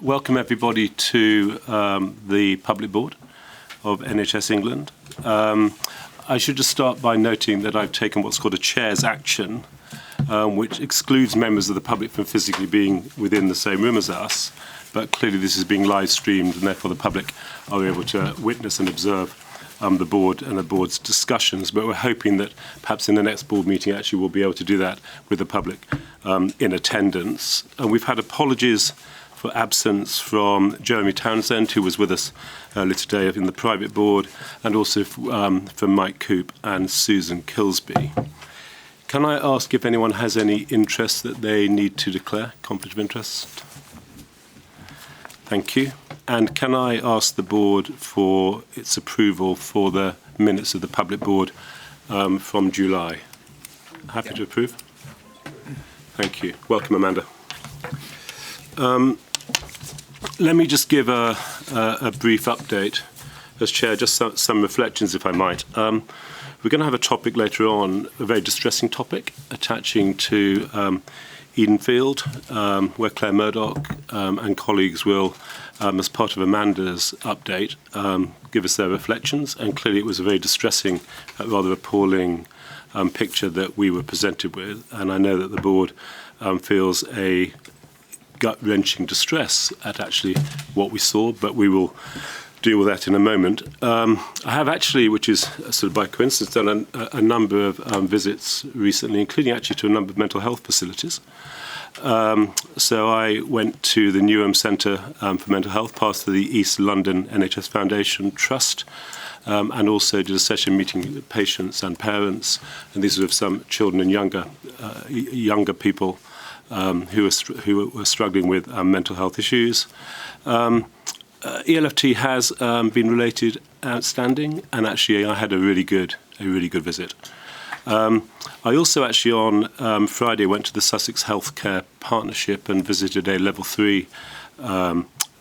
welcome everybody to the Public Board of NHS England. I should just start by noting that I've taken what's called a chair's action, which excludes members of the public from physically being within the same room as us, but clearly this is being live streamed and therefore the public are able to witness and observe the board and the board's discussions, but we're hoping that perhaps in the next board meeting actually we'll be able to do that with the public in attendance. And we've had apologies for absence from Jeremy Townsend, who was with us earlier today in the private board, and also from Mike Coop and Susan Kilsby. Can I ask if anyone has any interest that they need to declare, conflict of interest? Thank you. And can I ask the board for its approval for the minutes of the public board from July? Happy to approve? Thank you. Welcome, Amanda. Let me just give a brief update as chair, just some reflections, if I might. We're going to have a topic later on, a very distressing topic, attaching to Edenfield, where Claire Murdoch and colleagues will, as part of Amanda's update, give us their reflections. And clearly it was a very distressing, rather appalling picture that we were presented with. And I know that the board feels a gut-wrenching distress at actually what we saw, but we will deal with that in a moment. I have actually, which is sort of by coincidence, done a number of visits recently, including actually to a number of mental health facilities. So I went to the Newham Centre for Mental Health, part of the East London NHS Foundation Trust, and also did a session meeting patients and parents, and these are of some children and younger people who were struggling with mental health issues. ELFT has been related outstanding, and actually I had a really good visit. I also actually on Friday went to the Sussex Healthcare Partnership and visited a level 3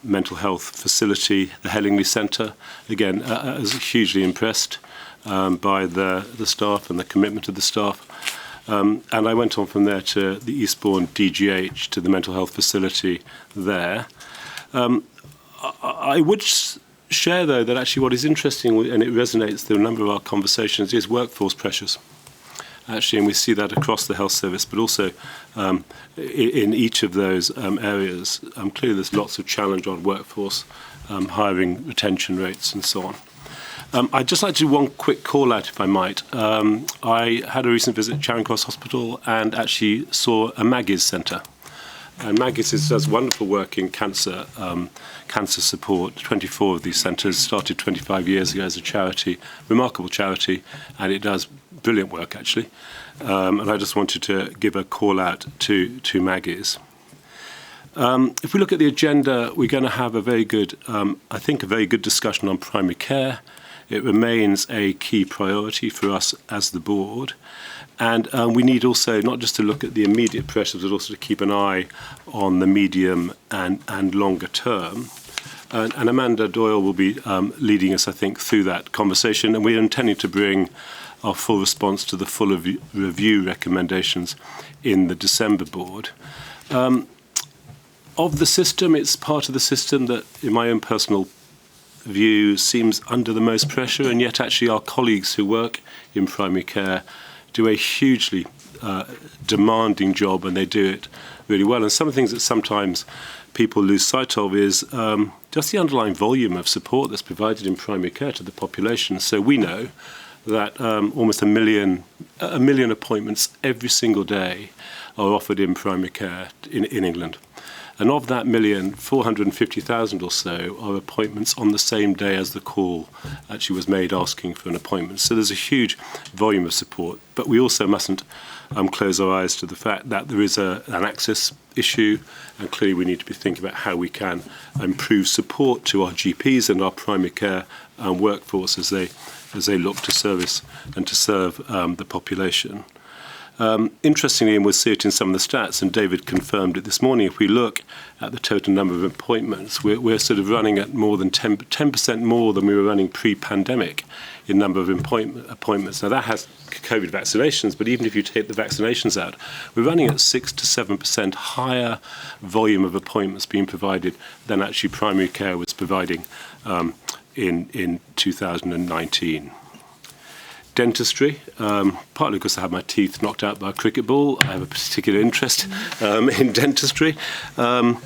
mental health facility, the Hellingley Centre. Again, I was hugely impressed by the staff and the commitment of the staff. And I went on from there to the Eastbourne DGH, to the mental health facility there. I would share, though, that actually what is interesting, and it resonates through a number of our conversations, is workforce pressures. Actually, and we see that across the health service, but also in each of those areas. Clearly, there's lots of challenge on workforce, hiring, retention rates, and so on. I'd just like to do one quick call out, if I might. I had a recent visit at Charing Cross Hospital and actually saw a Maggie's Centre. And Maggie's does wonderful work in cancer support. 24 of these centres started 25 years ago as a charity, remarkable charity, and it does brilliant work, actually. And I just wanted to give a call out to Maggie's. If we look at the agenda, we're going to have a very good, I think, a very good discussion on primary care. It remains a key priority for us as the board. And we need also not just to look at the immediate pressures, but also to keep an eye on the medium and longer term. And Amanda Doyle will be leading us, I think, through that conversation. And we're intending to bring our full response to the full review recommendations in the December board. Of the system, it's part of the system that, in my own personal view, seems under the most pressure, and yet actually our colleagues who work in primary care do a hugely demanding job, and they do it really well. And some of the things that sometimes people lose sight of is just the underlying volume of support that's provided in primary care to the population. So we know that almost a million appointments every single day are offered in primary care in England. And of that million, 450,000 or so are appointments on the same day as the call actually was made asking for an appointment. So there's a huge volume of support. But we also mustn't close our eyes to the fact that there is an access issue, and clearly we need to be thinking about how we can improve support to our GPs and our primary care workforce as they look to service and to serve the population. Interestingly, and we'll see it in some of the stats, and David confirmed it this morning, if we look at the total number of appointments, we're sort of running at more than 10% more than we were running pre-pandemic in number of appointments. Now, that has COVID vaccinations, but even if you take the vaccinations out, we're running at 6 to 7% higher volume of appointments being provided than actually primary care was providing in 2019. Dentistry, partly because I had my teeth knocked out by a cricket ball. I have a particular interest in dentistry. We're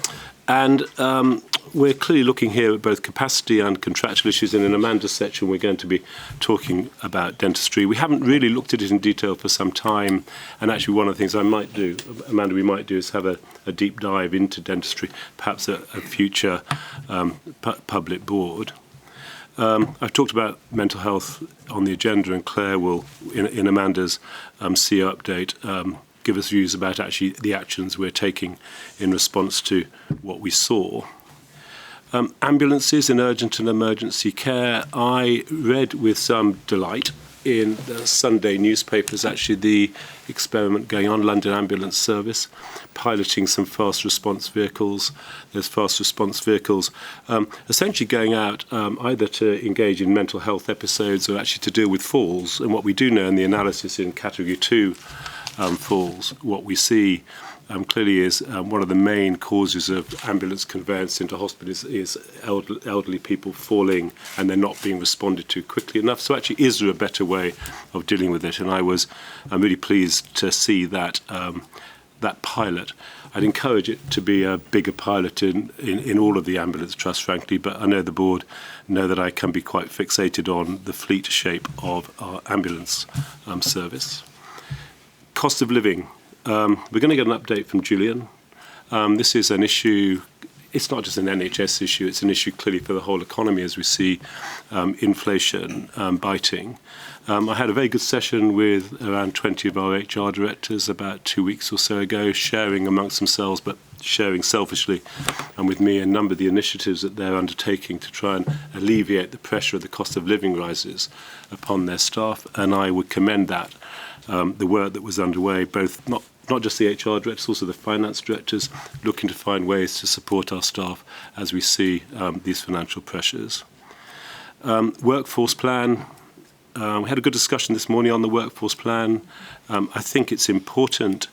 clearly looking here at both capacity and contractual issues, and in Amanda's section we're going to be talking about dentistry. We haven't really looked at it in detail for some time, and actually one of the things I might do, Amanda, we might do is have a deep dive into dentistry, perhaps a future public board. I've talked about mental health on the agenda, and Claire will, in Amanda's CEO update, give us views about actually the actions we're taking in response to what we saw. Ambulances in urgent and emergency care. I read with some delight in the Sunday newspapers actually the experiment going on, London Ambulance Service, piloting some fast response vehicles. There's fast response vehicles essentially going out either to engage in mental health episodes or actually to deal with falls. And what we do know in the analysis in Category 2 falls, what we see clearly is one of the main causes of ambulance conveyance into hospitals is elderly people falling and they're not being responded to quickly enough. So actually, is there a better way of dealing with it? And I'm really pleased to see that that pilot. I'd encourage it to be a bigger pilot in all of the ambulance trusts, frankly, but I know the board know that I can be quite fixated on the fleet shape of our ambulance service. Cost of living. We're going to get an update from Julian. This is an issue, it's not just an NHS issue, it's an issue clearly for the whole economy as we see inflation biting. I had a very good session with around 20 of our HR directors about 2 weeks or so ago, sharing amongst themselves, but sharing selfishly, and with me a number of the initiatives that they're undertaking to try and alleviate the pressure of the cost of living rises upon their staff. And I would commend that, the work that was underway, both not just the HR directors, also the finance directors, looking to find ways to support our staff as we see these financial pressures. Workforce plan. We had a good discussion this morning on the workforce plan. I think it's important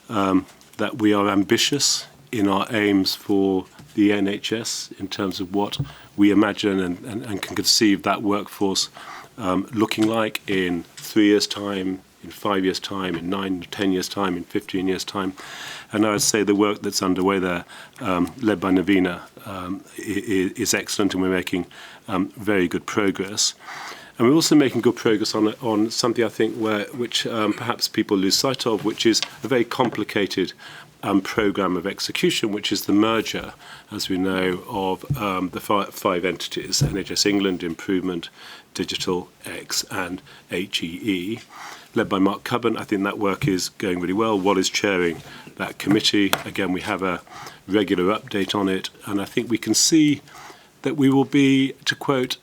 that we are ambitious in our aims for the NHS in terms of what we imagine and can conceive that workforce looking like in 3 years' time, in 5 years' time, in 9, 10 years' time, in 15 years' time. And I would say the work that's underway there, led by Navina, is excellent, and we're making very good progress. And we're also making good progress on something, I think, which perhaps people lose sight of, which is a very complicated programme of execution, which is the merger, as we know, of the five entities, NHS England, Improvement, Digital, X and HEE, led by Mark Cubban. I think that work is going really well. Wal is chairing that committee. Again, we have a regular update on it, and I think we can see that we will be, to quote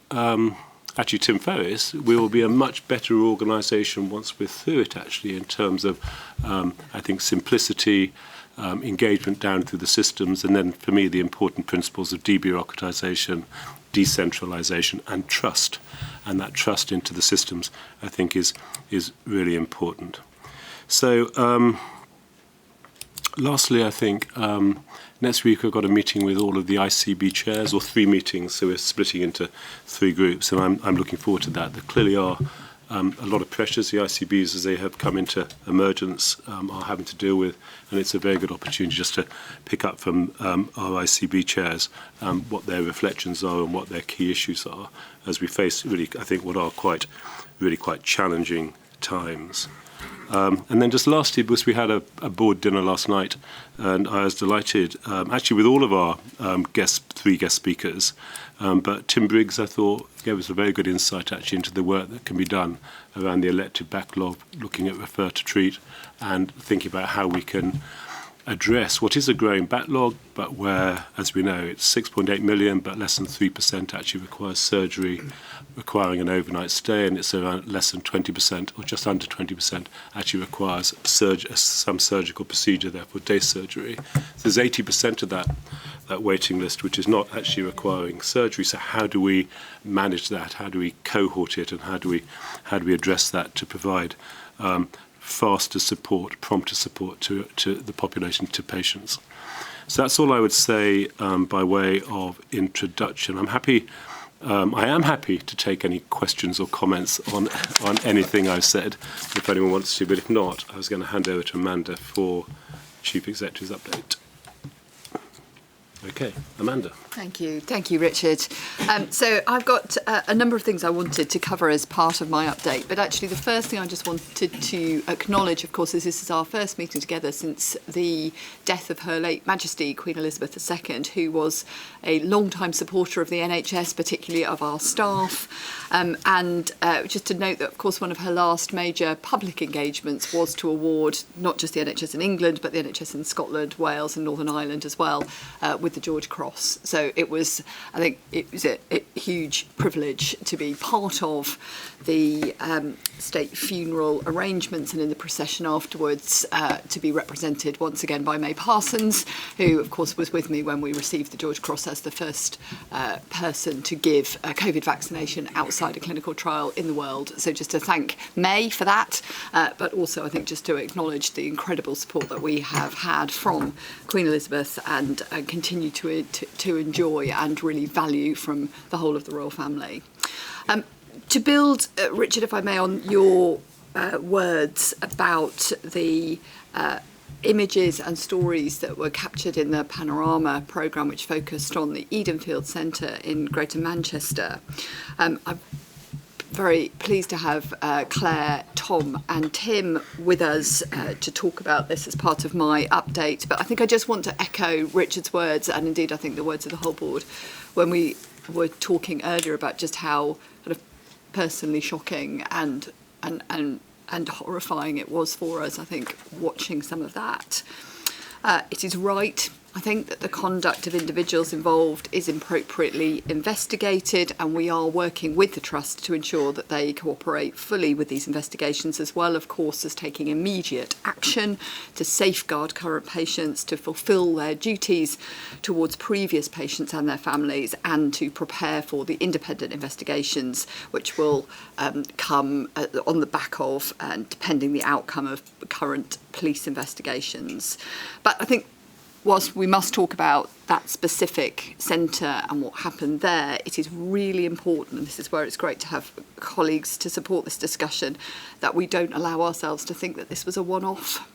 actually Tim Ferriss, we will be a much better organisation once we're through it, actually, in terms of, I think, simplicity, engagement down through the systems, and then, for me, the important principles of debureaucratisation, decentralisation and trust. And that trust into the systems, I think, is really important. So, lastly, I think next week we've got a meeting with all of the ICB chairs, or 3 meetings, so we're splitting into 3 groups, and I'm looking forward to that. There clearly are a lot of pressures the ICBs, as they have come into emergence, are having to deal with, and it's a very good opportunity just to pick up from our ICB chairs what their reflections are and what their key issues are as we face, really, I think, what are really quite challenging times. And then just lastly, because we had a board dinner last night, and I was delighted, actually with all of our 3 guest speakers, but Tim Briggs, I thought, gave us a very good insight actually into the work that can be done around the elective backlog, looking at refer to treat, and thinking about how we can address what is a growing backlog, but where, as we know, it's 6.8 million, but less than 3% actually requires surgery, requiring an overnight stay, and it's around less than 20%, or just under 20%, actually requires some surgical procedure, therefore day surgery. So there's 80% of that waiting list which is not actually requiring surgery. So how do we manage that? How do we cohort it, and how do we address that to provide faster support, prompter support to the population, to patients? So that's all I would say by way of introduction. I am happy to take any questions or comments on anything I've said, if anyone wants to, but if not, I was going to hand over to Amanda for Chief Executive's update. Okay, Amanda. Thank you, Richard. So I've got a number of things I wanted to cover as part of my update, but actually the first thing I just wanted to acknowledge, of course, is this is our first meeting together since the death of Her late Majesty Queen Elizabeth II, who was a long-time supporter of the NHS, particularly of our staff. And just to note that, of course, one of her last major public engagements was to award not just the NHS in England, but the NHS in Scotland, Wales and Northern Ireland as well, with the George Cross. So it was, I think, it was a huge privilege to be part of the state funeral arrangements and in the procession afterwards, to be represented once again by May Parsons, who, of course, was with me when we received the George Cross as the first person to give a COVID vaccination outside a clinical trial in the world. So just to thank May for that, but also I think just to acknowledge the incredible support that we have had from Queen Elizabeth and continue to enjoy and really value from the whole of the royal family. To build, Richard, if I may, on your words about the images and stories that were captured in the Panorama programme, which focused on the Edenfield Centre in Greater Manchester. I'm very pleased to have Claire, Tom and Tim with us to talk about this as part of my update. But I think I just want to echo Richard's words, and indeed I think the words of the whole board, when we were talking earlier about just how kind of personally shocking and horrifying it was for us. I think watching some of that. It is right, I think, that the conduct of individuals involved is appropriately investigated, and we are working with the Trust to ensure that they cooperate fully with these investigations, as well, of course, as taking immediate action to safeguard current patients, to fulfil their duties towards previous patients and their families, and to prepare for the independent investigations which will come on the back of and depending the outcome of current police investigations. But I think whilst we must talk about that specific centre and what happened there, it is really important, and this is where it's great to have colleagues to support this discussion, that we don't allow ourselves to think that this was a one-off.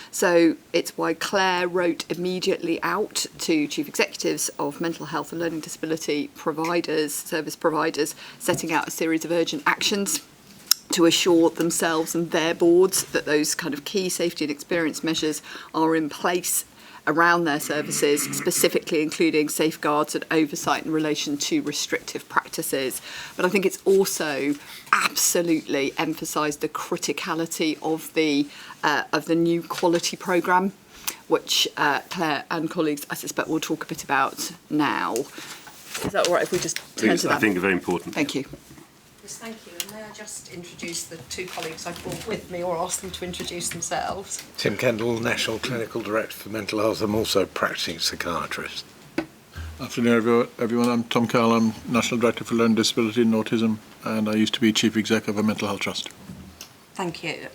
So it's why Claire wrote immediately out to chief executives of mental health and learning disability providers, service providers, setting out a series of urgent actions to assure themselves and their boards that those kind of key safety and experience measures are in place around their services, specifically including safeguards and oversight in relation to restrictive practices. But I think it's also absolutely emphasised the criticality of the new quality programme, which Claire and colleagues, I suspect, will talk a bit about now. Is that all right if we just turn to that? I think very important. Thank you. Yes, thank you. And may I just introduce the two colleagues I've brought with me, or ask them to introduce themselves? Tim Kendall, National Clinical Director for Mental Health. I'm also a practicing psychiatrist. Afternoon, everyone. I'm Tom Carl. I'm National Director for Learning Disability and Autism, and I used to be Chief Exec of a Mental Health Trust. Thank you.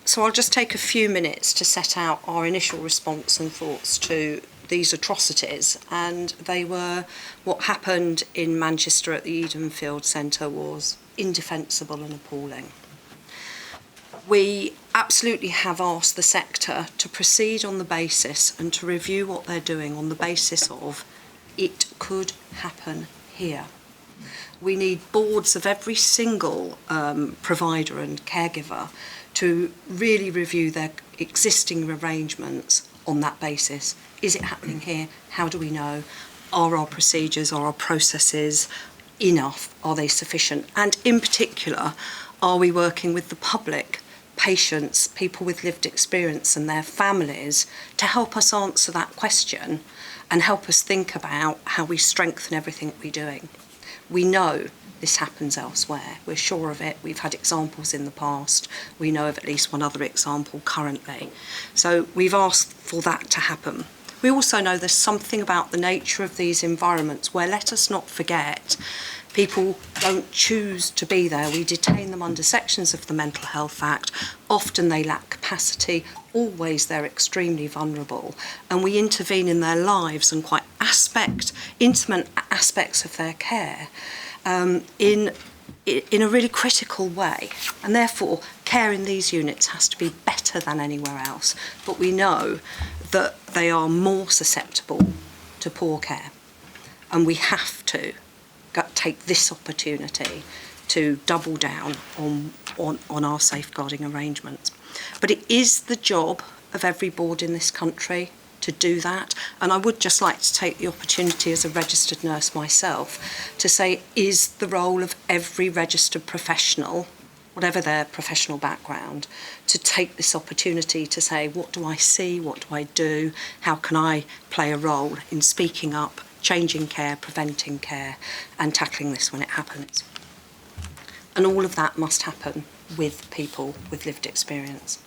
So I'll just take a few minutes to set out our initial response and thoughts to these atrocities, and they were what happened in Manchester at the Edenfield Centre was indefensible and appalling. We absolutely have asked the sector to proceed on the basis and to review what they're doing on the basis of it could happen here. We need boards of every single provider and caregiver to really review their existing arrangements on that basis. Is it happening here? How do we know? Are our procedures, are our processes enough? Are they sufficient? And in particular, are we working with the public patients, people with lived experience and their families to help us answer that question and help us think about how we strengthen everything we're doing. We know this happens elsewhere. We're sure of it. We've had examples in the past. We know of at least one other example currently. So we've asked for that to happen. We also know there's something about the nature of these environments where, let us not forget, people don't choose to be there. We detain them under sections of the Mental Health Act. Often they lack capacity. Always they're extremely vulnerable. And we intervene in their lives and quite intimate aspects of their care in a really critical way. And therefore, care in these units has to be better than anywhere else. But we know that they are more susceptible to poor care. And we have to take this opportunity to double down on our safeguarding arrangements. But it is the job of every board in this country to do that. And I would just like to take the opportunity as a registered nurse myself to say, is the role of every registered professional, whatever their professional background, to take this opportunity to say, what do I see, what do I do, how can I play a role in speaking up, changing care, preventing care, and tackling this when it happens. And all of that must happen with people with lived experience.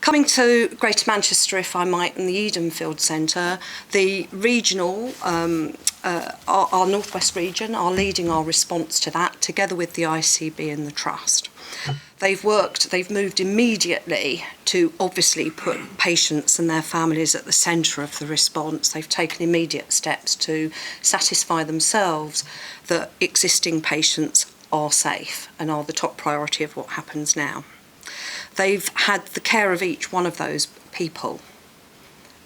Coming to Greater Manchester, if I might, and the Edenfield Centre, the regional, our North West region are leading our response to that, together with the ICB and the Trust. They've moved immediately to obviously put patients and their families at the centre of the response. They've taken immediate steps to satisfy themselves that existing patients are safe and are the top priority of what happens now. They've had the care of each one of those people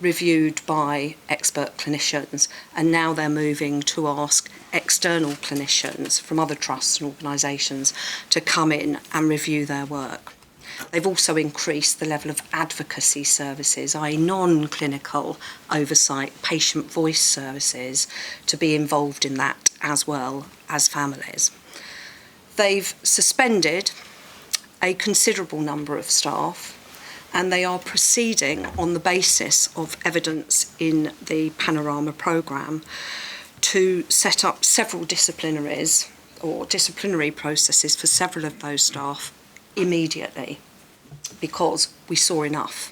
reviewed by expert clinicians, and now they're moving to ask external clinicians from other trusts and organisations to come in and review their work. They've also increased the level of advocacy services, i.e. non-clinical oversight, patient voice services, to be involved in that as well as families. They've suspended a considerable number of staff, and they are proceeding on the basis of evidence in the Panorama programme to set up several disciplinaries or disciplinary processes for several of those staff immediately, because we saw enough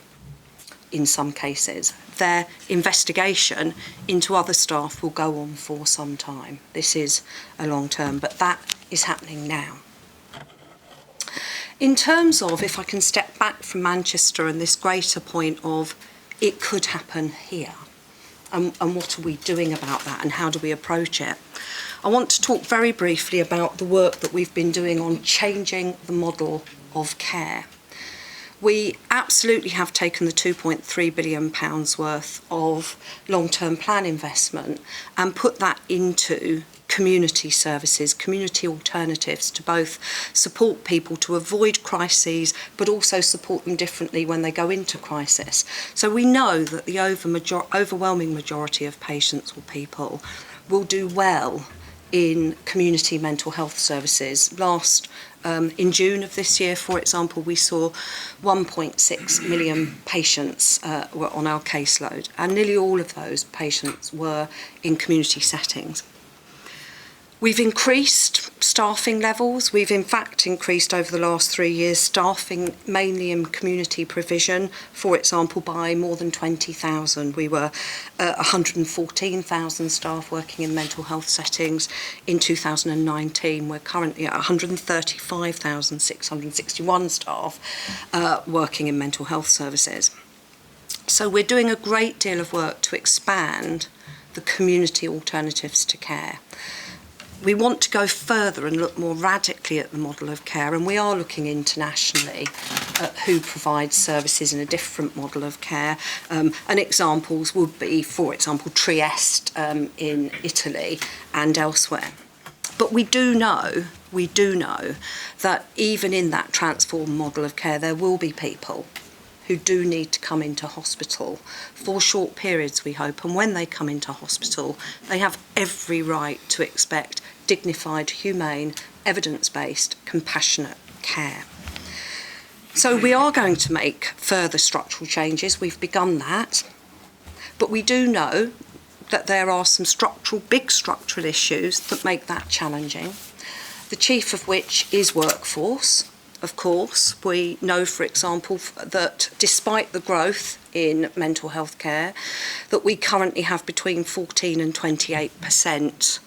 in some cases. Their investigation into other staff will go on for some time. This is a long term, but that is happening now. In terms of, if I can step back from Manchester and this greater point of it could happen here, and what are we doing about that and how do we approach it, I want to talk very briefly about the work that we've been doing on changing the model of care. We absolutely have taken the £2.3 billion worth of long-term plan investment and put that into community services, community alternatives to both support people to avoid crises, but also support them differently when they go into crisis. So we know that the overwhelming majority of patients or people will do well in community mental health services. In June of this year, for example, we saw 1.6 million patients were on our caseload, and nearly all of those patients were in community settings. We've increased staffing levels. We've in fact increased over the last 3 years staffing mainly in community provision, for example, by more than 20,000. We were 114,000 staff working in mental health settings in 2019. We're currently at 135,661 staff working in mental health services. So we're doing a great deal of work to expand the community alternatives to care. We want to go further and look more radically at the model of care, and we are looking internationally at who provides services in a different model of care. And examples would be, for example, Trieste in Italy and elsewhere. But we do know that even in that transformed model of care, there will be people who do need to come into hospital for short periods, we hope. And when they come into hospital, they have every right to expect dignified, humane, evidence-based, compassionate care. So we are going to make further structural changes. We've begun that. But we do know that there are some big structural issues that make that challenging, the chief of which is workforce. Of course, we know, for example, that despite the growth in mental health care, that we currently have between 14 and 28%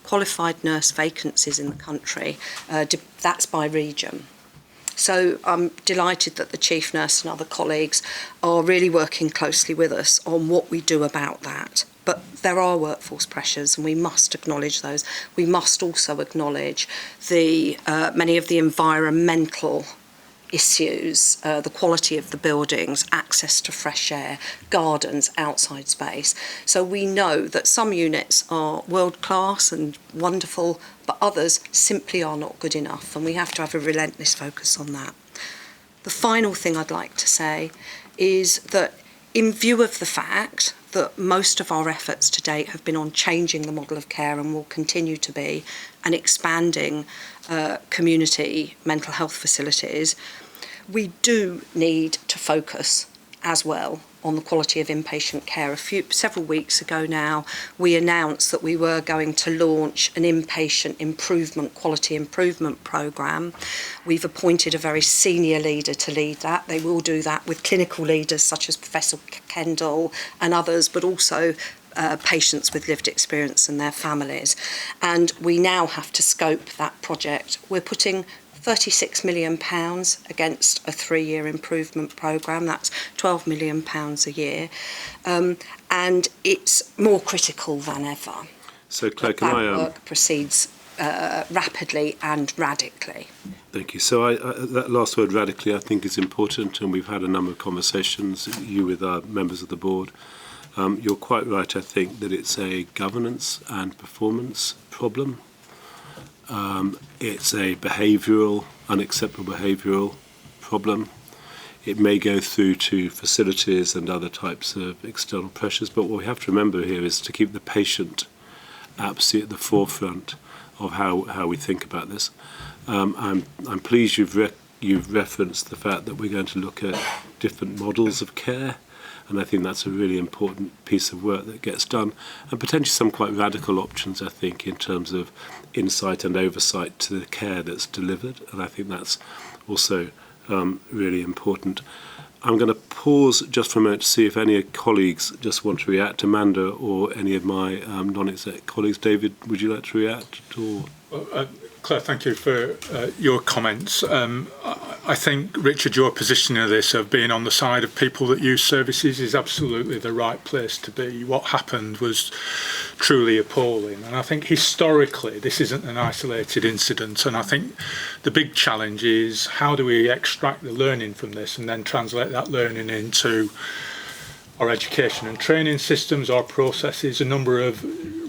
qualified nurse vacancies in the country. That's by region. So I'm delighted that the chief nurse and other colleagues are really working closely with us on what we do about that. But there are workforce pressures, and we must acknowledge those. We must also acknowledge many of the environmental issues, the quality of the buildings, access to fresh air, gardens, outside space. So we know that some units are world-class and wonderful, but others simply are not good enough, and we have to have a relentless focus on that. The final thing I'd like to say is that in view of the fact that most of our efforts to date have been on changing the model of care and will continue to be, and expanding community mental health facilities, we do need to focus as well on the quality of inpatient care. Several weeks ago now, we announced that we were going to launch an inpatient quality improvement programme. We've appointed a very senior leader to lead that. They will do that with clinical leaders such as Professor Kendall and others, but also patients with lived experience and their families. And we now have to scope that project. We're putting £36 million against a 3-year improvement programme. That's £12 million a year. And it's more critical than ever. So, Claire, that work proceeds rapidly and radically. Thank you. So that last word, radically, I think is important, and we've had a number of conversations, you with our members of the board. You're quite right, I think, that it's a governance and performance problem. It's a unacceptable behavioural problem. It may go through to facilities and other types of external pressures, but what we have to remember here is to keep the patient absolutely at the forefront of how we think about this. I'm pleased you've referenced the fact that we're going to look at different models of care, and I think that's a really important piece of work that gets done, and potentially some quite radical options, I think, in terms of insight and oversight to the care that's delivered, and I think that's also really important. I'm going to pause just for a moment to see if any colleagues just want to react. Amanda or any of my non-exec colleagues. David, would you like to react? Or? Claire, thank you for your comments. I think, Richard, your positioning of this, of being on the side of people that use services, is absolutely the right place to be. What happened was truly appalling. And I think historically, this isn't an isolated incident. And I think the big challenge is how do we extract the learning from this and then translate that learning into our education and training systems, our processes. A number of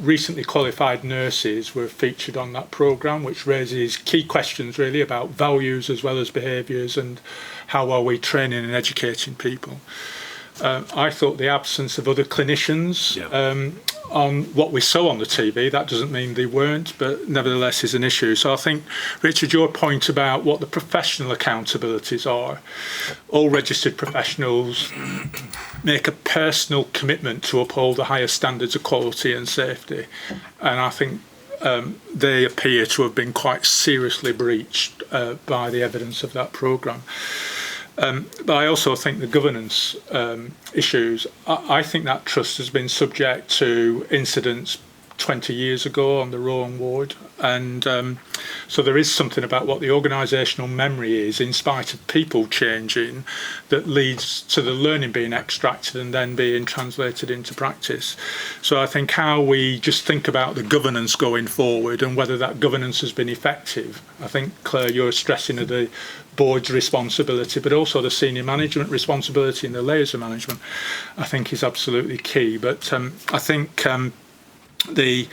recently qualified nurses were featured on that programme, which raises key questions really about values as well as behaviours and how are we training and educating people. I thought the absence of other clinicians on what we saw on the TV, that doesn't mean they weren't, but nevertheless is an issue. So I think, Richard, your point about what the professional accountabilities are, all registered professionals make a personal commitment to uphold the highest standards of quality and safety. And I think they appear to have been quite seriously breached by the evidence of that programme. But I also think the governance issues, I think that trust has been subject to incidents 20 years ago on the Rowan ward. And so there is something about what the organisational memory is, in spite of people changing, that leads to the learning being extracted and then being translated into practice. So I think how we just think about the governance going forward and whether that governance has been effective. I think, Claire, you're stressing the board's responsibility, but also the senior management responsibility and the layers of management, I think is absolutely key. But I think the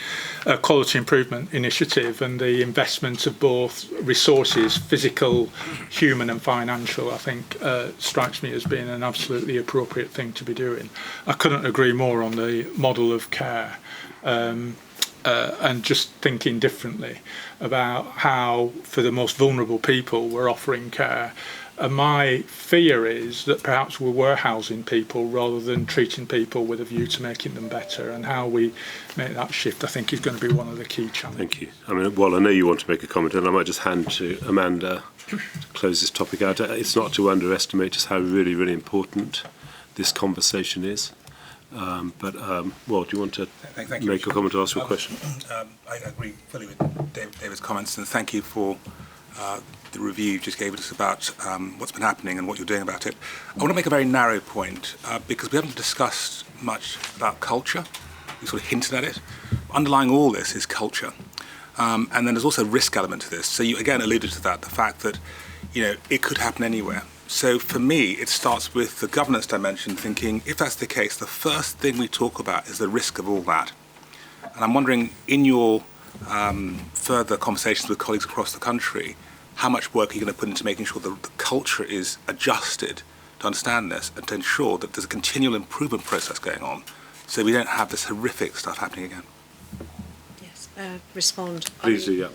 quality improvement initiative and the investment of both resources, physical, human and financial, I think strikes me as being an absolutely appropriate thing to be doing. I couldn't agree more on the model of care. and just thinking differently about how, for the most vulnerable people, we're offering care. And my fear is that perhaps we're warehousing people rather than treating people with a view to making them better, and how we make that shift, I think, is going to be one of the key challenges. Thank you. I mean, well, I know you want to make a comment, and I might just hand to Amanda to close this topic out. It's not to underestimate just how really, really important this conversation is. Well, do you want to Thank you, make a comment or ask your question? I agree fully with David's comments, and thank you for the review you just gave us about what's been happening and what you're doing about it. I want to make a very narrow point because we haven't discussed much about culture. We sort of hinted at it. Underlying all this is culture. And then there's also a risk element to this. So you again alluded to that, the fact that, it could happen anywhere. So for me, it starts with the governance dimension, thinking if that's the case, the first thing we talk about is the risk of all that. And I'm wondering, in your further conversations with colleagues across the country, how much work are you going to put into making sure that the culture is adjusted to understand this and to ensure that there's a continual improvement process going on so we don't have this horrific stuff happening again? Yes, respond. Please do, yeah.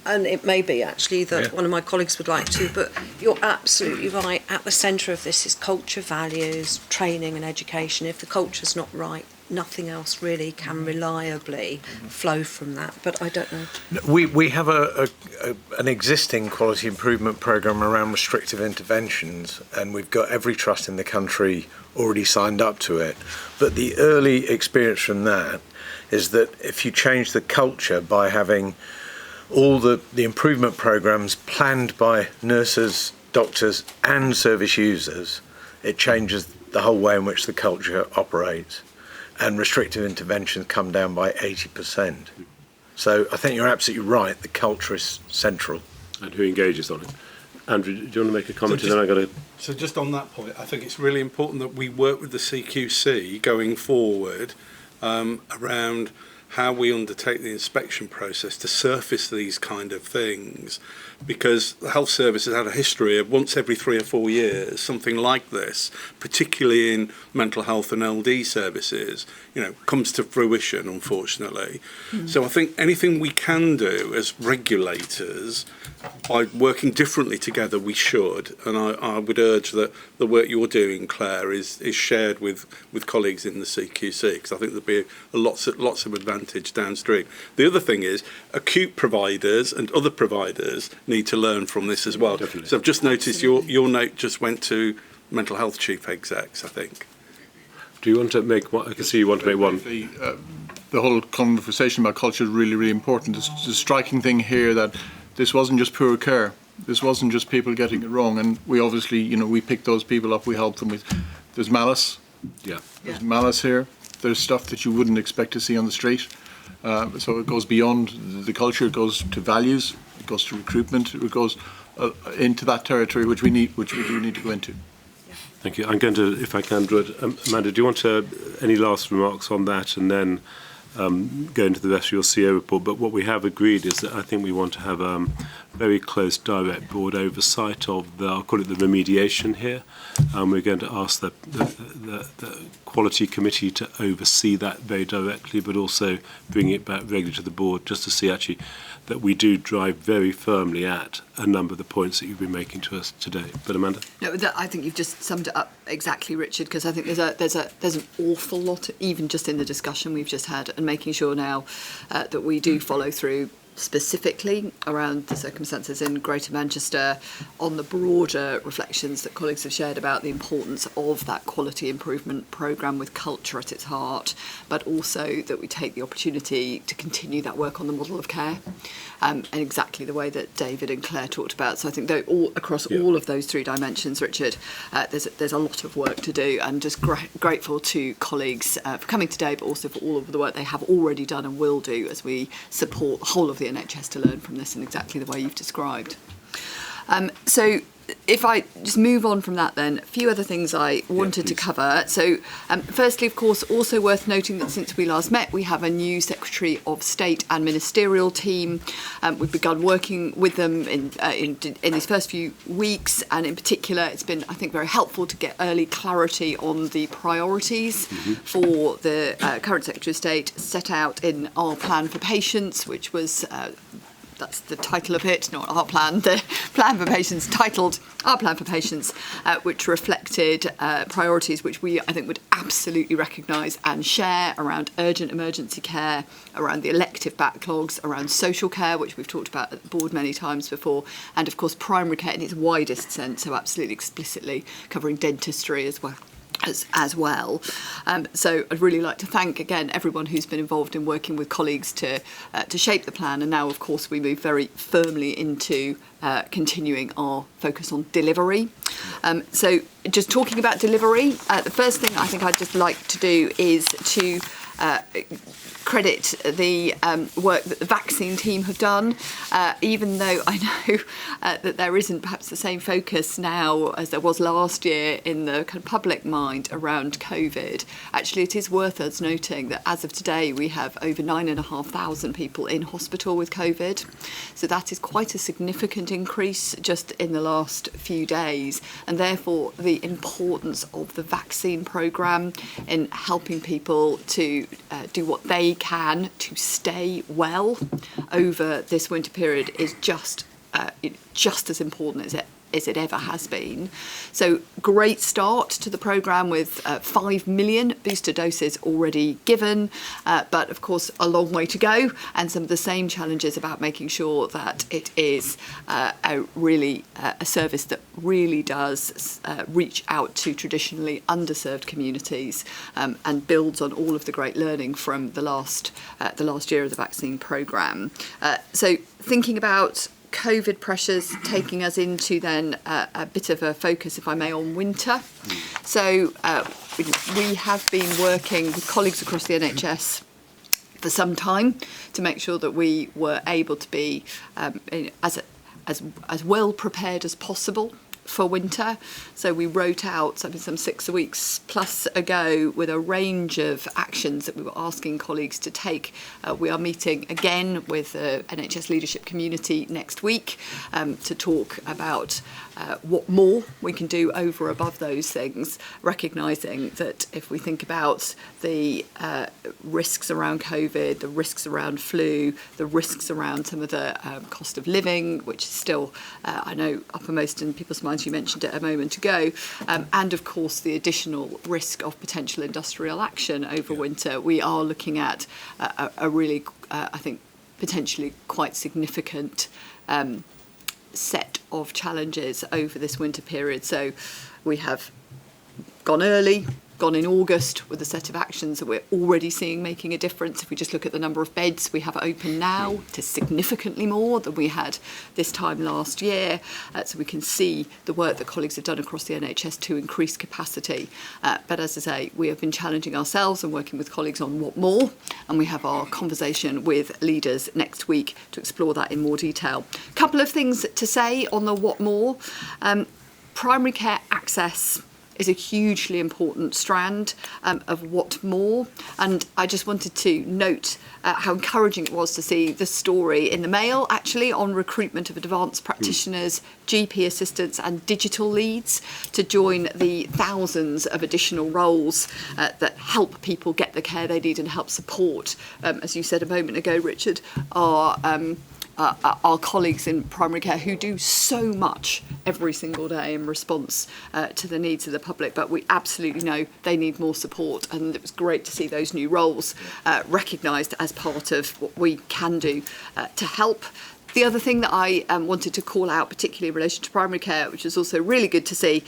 And it may be actually that one of my colleagues would like to, but you're absolutely right. At the centre of this is culture, values, training and education. If the culture's not right, nothing else really can reliably flow from that. But I don't know. We have an existing quality improvement programme around restrictive interventions, and we've got every trust in the country already signed up to it. But the early experience from that is that if you change the culture by having all the improvement programmes planned by nurses, doctors and service users, it changes the whole way in which the culture operates. And restrictive interventions come down by 80%. So I think you're absolutely right, the culture is central. And who engages on it? Andrew, do you want to make a comment? So just on that point, I think it's really important that we work with the CQC going forward around how we undertake the inspection process to surface these kind of things, because the health service has had a history of once every 3 or 4 years something like this, particularly in mental health and LD services, comes to fruition, unfortunately. So I think anything we can do as regulators by working differently together, we should, and I would urge that the work you're doing, Claire, is shared with colleagues in the CQC, because I think there'll be lots of advantage downstream. The other thing is acute providers and other providers need to learn from this as well. Definitely. So I've just noticed your note just went to mental health chief execs, I think. Do you want to make one? I can see you want to make one. The whole conversation about culture is really, really important. It's the striking thing here that this wasn't just poor care. This wasn't just people getting it wrong. And we obviously, we pick those people up, we help them with. There's malice. Yeah. There's malice here. There's stuff that you wouldn't expect to see on the street. So it goes beyond the culture. It goes to values. It goes to recruitment. It goes into that territory which we do need to go into. Thank you. I'm going to, if I can, Amanda, do you want any last remarks on that, and then go into the rest of your CO report? But what we have agreed is that I think we want to have very close direct board oversight of I'll call it the remediation here. We're going to ask the quality committee to oversee that very directly, but also bring it back regularly to the board, just to see actually that we do drive very firmly at a number of the points that you've been making to us today. But Amanda? No, I think you've just summed it up exactly, Richard, because I think there's an awful lot, even just in the discussion we've just had, and making sure now that we do follow through specifically around the circumstances in Greater Manchester, on the broader reflections that colleagues have shared about the importance of that quality improvement programme with culture at its heart, but also that we take the opportunity to continue that work on the model of care, and exactly the way that David and Claire talked about. So I think across all of those 3 dimensions, Richard, there's a lot of work to do, and just grateful to colleagues for coming today, but also for all of the work they have already done and will do as we support the whole of the NHS to learn from this in exactly the way you've described. So if I just move on from that then, a few other things I wanted to cover. So firstly, of course, also worth noting that since we last met, we have a new Secretary of State and ministerial team. We've begun working with them in these first few weeks, and in particular, it's been, I think, very helpful to get early clarity on the priorities for the current Secretary of State set out in our plan for patients, which was that's the title of it, not our plan. The plan for patients, titled Our Plan for Patients, which reflected priorities which we, I think, would absolutely recognise and share around urgent emergency care, around the elective backlogs, around social care, which we've talked about at the board many times before, and of course primary care in its widest sense, so absolutely explicitly covering dentistry as well. So I'd really like to thank again everyone who's been involved in working with colleagues to shape the plan, and now of course we move very firmly into continuing our focus on delivery. So just talking about delivery, the first thing I think I'd just like to do is to credit the work that the vaccine team have done, even though I know that there isn't perhaps the same focus now as there was last year in the kind of public mind around COVID. Actually, it is worth us noting that as of today, we have over 9,500 people in hospital with COVID. So that is quite a significant increase just in the last few days. And therefore, the importance of the vaccine programme in helping people to do what they can to stay well over this winter period is just as important as it ever has been. So great start to the programme with 5 million booster doses already given, but of course a long way to go, and some of the same challenges about making sure that it is a service that really does reach out to traditionally underserved communities, and builds on all of the great learning from the last year of the vaccine programme. So thinking about COVID pressures taking us into then a bit of a focus, if I may, on winter. So we have been working with colleagues across the NHS for some time to make sure that we were able to be as well prepared as possible for winter. So we wrote out some 6 weeks plus ago with a range of actions that we were asking colleagues to take. We are meeting again with the NHS leadership community next week to talk about what more we can do over above those things, recognising that if we think about the risks around COVID, the risks around flu, the risks around some of the cost of living, which is still, I know, uppermost in people's minds, you mentioned it a moment ago, and of course the additional risk of potential industrial action over winter, we are looking at a really, I think, potentially quite significant set of challenges over this winter period. So we have gone early, gone in August with a set of actions that we're already seeing making a difference. If we just look at the number of beds we have open now, to significantly more than we had this time last year. So we can see the work that colleagues have done across the NHS to increase capacity. But as I say, we have been challenging ourselves and working with colleagues on what more. And we have our conversation with leaders next week to explore that in more detail. A couple of things to say on the what more. Primary care access is a hugely important strand of what more. And I just wanted to note how encouraging it was to see the story in the Mail, actually, on recruitment of advanced practitioners, GP assistants and digital leads to join the thousands of additional roles that help people get the care they need and help support, as you said a moment ago, Richard, our colleagues in primary care who do so much every single day in response to the needs of the public, but we absolutely know they need more support, and it was great to see those new roles recognised as part of what we can do to help. The other thing that I wanted to call out, particularly in relation to primary care, which was also really good to see,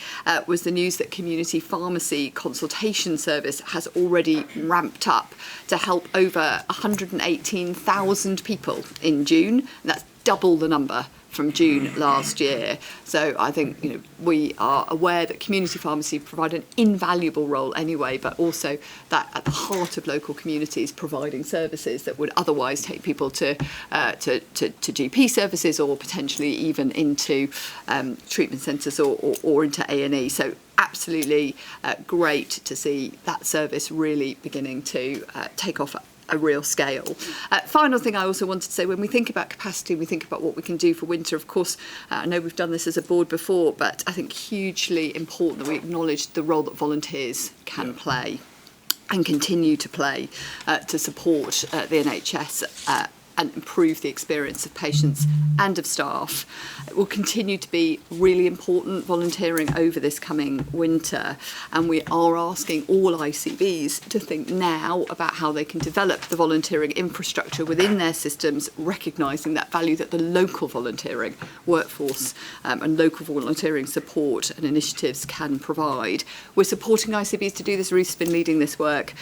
was the news that community pharmacy consultation service has already ramped up to help over 118,000 people in June. And that's double the number from June last year. So I think we are aware that community pharmacy provide an invaluable role anyway, but also that at the heart of local communities providing services that would otherwise take people to GP services or potentially even into treatment centres or into A&E. So absolutely great to see that service really beginning to take off a real scale. Final thing I also wanted to say, when we think about capacity, we think about what we can do for winter. Of course, I know we've done this as a board before, but I think hugely important that we acknowledge the role that volunteers can play and continue to play to support the NHS and improve the experience of patients and of staff. It will continue to be really important, volunteering over this coming winter, and we are asking all ICBs to think now about how they can develop the volunteering infrastructure within their systems, recognising that value that the local volunteering workforce and local volunteering support and initiatives can provide. We're supporting ICBs to do this. Ruth's been leading this work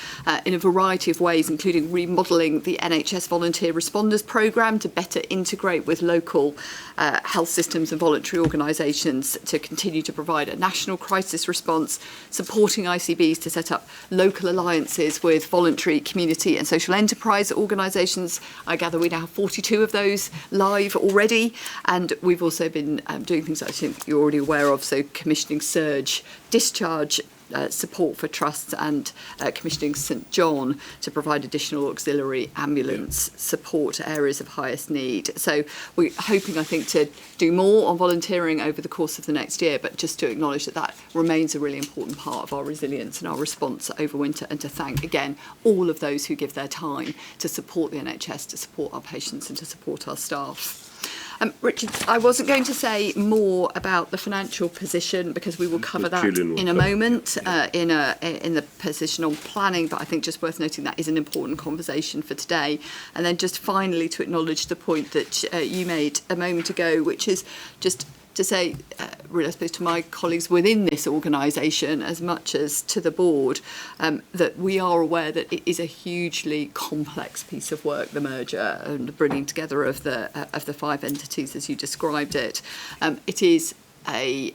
in a variety of ways, including remodelling the NHS Volunteer Responders Programme to better integrate with local health systems and voluntary organisations to continue to provide a national crisis response, supporting ICBs to set up local alliances with voluntary community and social enterprise organisations. I gather we now have 42 of those live already, and we've also been doing things I think you're already aware of, so commissioning surge discharge support for trusts and commissioning St John to provide additional auxiliary ambulance support to areas of highest need. So we're hoping, I think, to do more on volunteering over the course of the next year, but just to acknowledge that that remains a really important part of our resilience and our response over winter, and to thank again all of those who give their time to support the NHS, to support our patients and to support our staff. Richard, I wasn't going to say more about the financial position because we will cover that in a moment in the position on planning, but I think just worth noting that is an important conversation for today. And then just finally to acknowledge the point that you made a moment ago, which is just to say, really, I suppose, to my colleagues within this organisation, as much as to the board, that we are aware that it is a hugely complex piece of work, the merger and the bringing together of the 5 entities, as you described it. It is a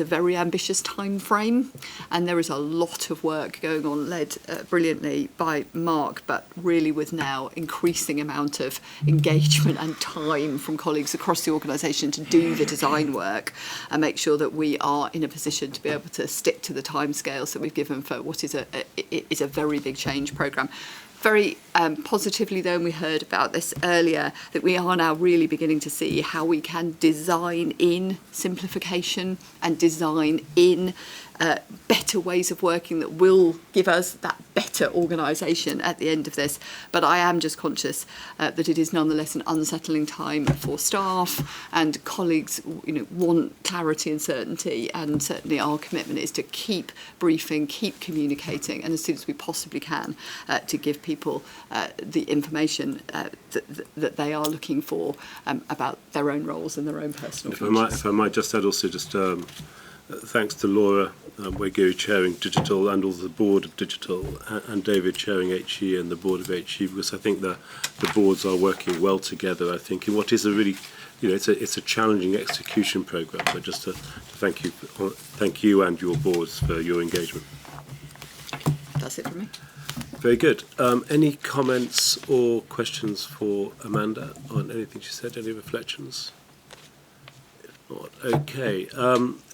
very ambitious time frame, and there is a lot of work going on, led brilliantly by Mark, but really with now increasing amount of engagement and time from colleagues across the organisation to do the design work and make sure that we are in a position to be able to stick to the timescales that we've given for what is a very big change programme. Very positively, though, and we heard about this earlier, that we are now really beginning to see how we can design in simplification and design in better ways of working that will give us that better organisation at the end of this. But I am just conscious that it is nonetheless an unsettling time for staff, and colleagues want clarity and certainty, and certainly our commitment is to keep briefing, keep communicating, and as soon as we possibly can to give people the information that they are looking for about their own roles and their own personal futures. If I might just add also thanks to Laura Wagiri chairing Digital and also the board of Digital, and David chairing HE and the board of HE, because I think the boards are working well together, I think, in what is a really, it's a challenging execution programme. But just to thank you and your boards for your engagement. That's it from me. Very good. Any comments or questions for Amanda on anything she said? Any reflections? If not, okay.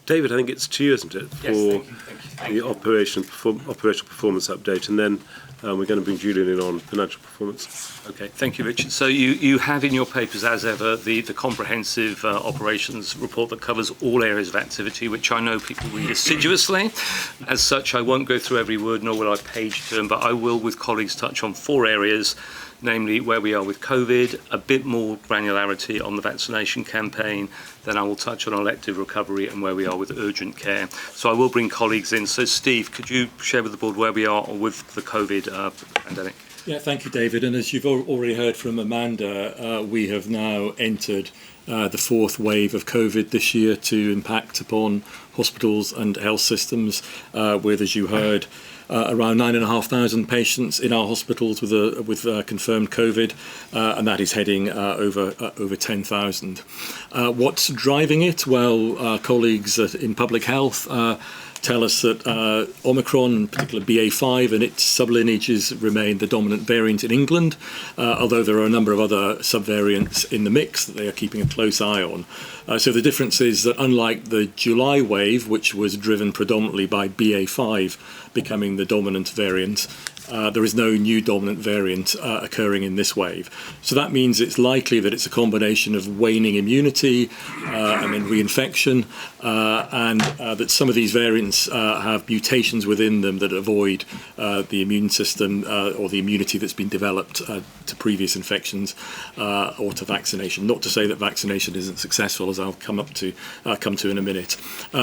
David, I think it's to you, isn't it, for the operational performance update, and then we're going to bring Julian in on financial performance. Okay, thank you, Richard. So you have in your papers, as ever, the comprehensive operations report that covers all areas of activity, which I know people read assiduously. As such, I won't go through every word, nor will I page turn, but I will, with colleagues, touch on 4 areas, namely where we are with COVID, a bit more granularity on the vaccination campaign, then I will touch on elective recovery and where we are with urgent care. So I will bring colleagues in. So Steve, could you share with the board where we are with the COVID pandemic? Yeah, thank you, David. And as you've already heard from Amanda, we have now entered the 4th wave of COVID this year to impact upon hospitals and health systems with, as you heard, around 9,500 patients in our hospitals with confirmed COVID, and that is heading over 10,000. What's driving it? Well, colleagues in public health tell us that Omicron, in particular BA5 and its sublineages, remain the dominant variant in England, although there are a number of other subvariants in the mix that they are keeping a close eye on. So the difference is that unlike the July wave, which was driven predominantly by BA5 becoming the dominant variant, there is no new dominant variant occurring in this wave. So that means it's likely that it's a combination of waning immunity and then reinfection, and that some of these variants have mutations within them that avoid the immune system or the immunity that's been developed to previous infections or to vaccination. Not to say that vaccination isn't successful, as I'll come to in a minute.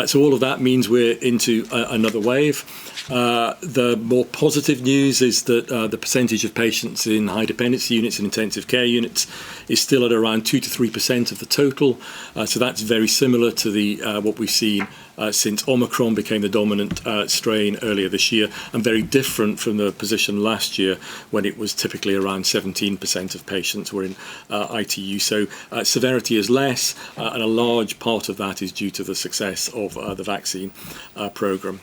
So all of that means we're into another wave. The more positive news is that the percentage of patients in high dependency units and intensive care units is still at around 2 to 3% of the total. So that's very similar to the what we've seen since Omicron became the dominant strain earlier this year, and very different from the position last year when it was typically around 17% of patients were in ITU. So severity is less, and a large part of that is due to the success of the vaccine programme.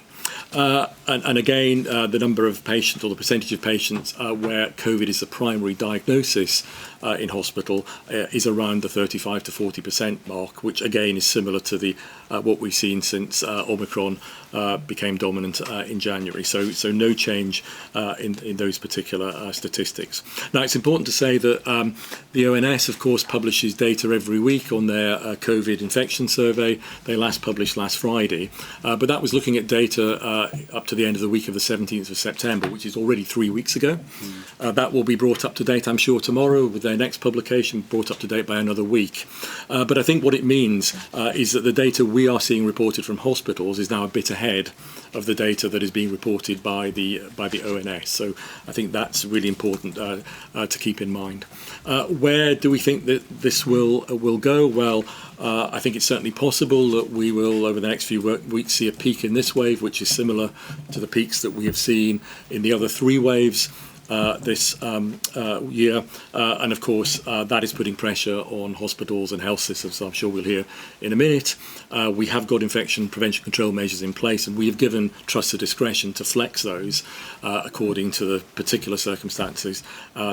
And again, the number of patients or the percentage of patients where COVID is the primary diagnosis in hospital is around the 35 to 40% mark, which again is similar to the what we've seen since Omicron became dominant in January. So no change in those particular statistics. Now, it's important to say that the ONS, of course, publishes data every week on their COVID infection survey. They last published last Friday, but that was looking at data up to the end of the week of the 17th of September, which is already 3 weeks ago. That will be brought up to date, I'm sure, tomorrow with their next publication, brought up to date by another week. But I think what it means is that the data we are seeing reported from hospitals is now a bit ahead of the data that is being reported by the ONS. So I think that's really important to keep in mind. Where do we think that this will go? Well, I think it's certainly possible that we will, over the next few weeks, see a peak in this wave, which is similar to the peaks that we have seen in the other 3 waves this year, and of course that is putting pressure on hospitals and health systems. I'm sure we'll hear in a minute. We have got infection prevention control measures in place, and we have given trusts the discretion to flex those according to the particular circumstances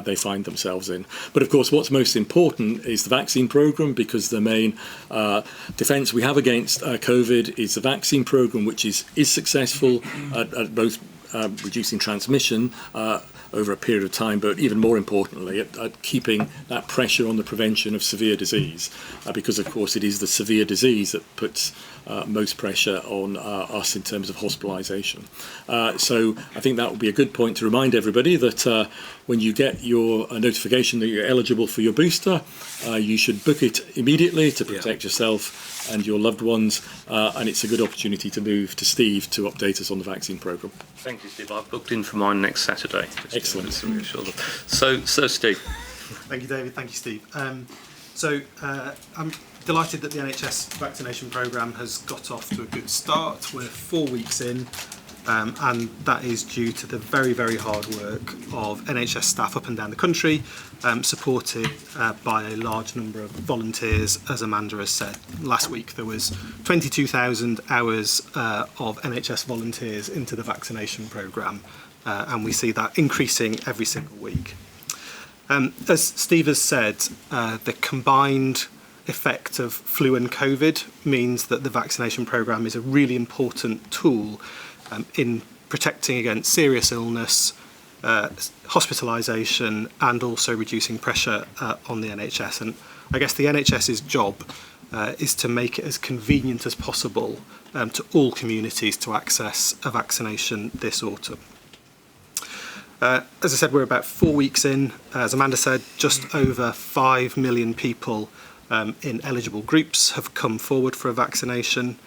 they find themselves in. But of course, what's most important is the vaccine programme, because the main defence we have against COVID is the vaccine programme, which is successful at both reducing transmission over a period of time, but even more importantly at keeping that pressure on the prevention of severe disease, because of course it is the severe disease that puts most pressure on us in terms of hospitalisation. So I think that would be a good point to remind everybody that when you get your notification that you're eligible for your booster, you should book it immediately to protect yourself and your loved ones, and it's a good opportunity to move to Steve to update us on the vaccine programme. Thank you, Steve. I've booked in for mine next Saturday. Excellent. So Steve. Thank you, David. Thank you, Steve. I'm delighted that the NHS vaccination programme has got off to a good start. We're 4 weeks in, and that is due to the very, very hard work of NHS staff up and down the country, supported by a large number of volunteers, as Amanda has said. Last week there was 22,000 hours of NHS volunteers into the vaccination programme, and we see that increasing every single week. As Steve has said, the combined effect of flu and COVID means that the vaccination programme is a really important tool in protecting against serious illness, hospitalisation, and also reducing pressure on the NHS. And I guess the NHS's job is to make it as convenient as possible to all communities to access a vaccination this autumn. As I said, we're about 4 weeks in. As Amanda said, just over 5 million people in eligible groups have come forward for a vaccination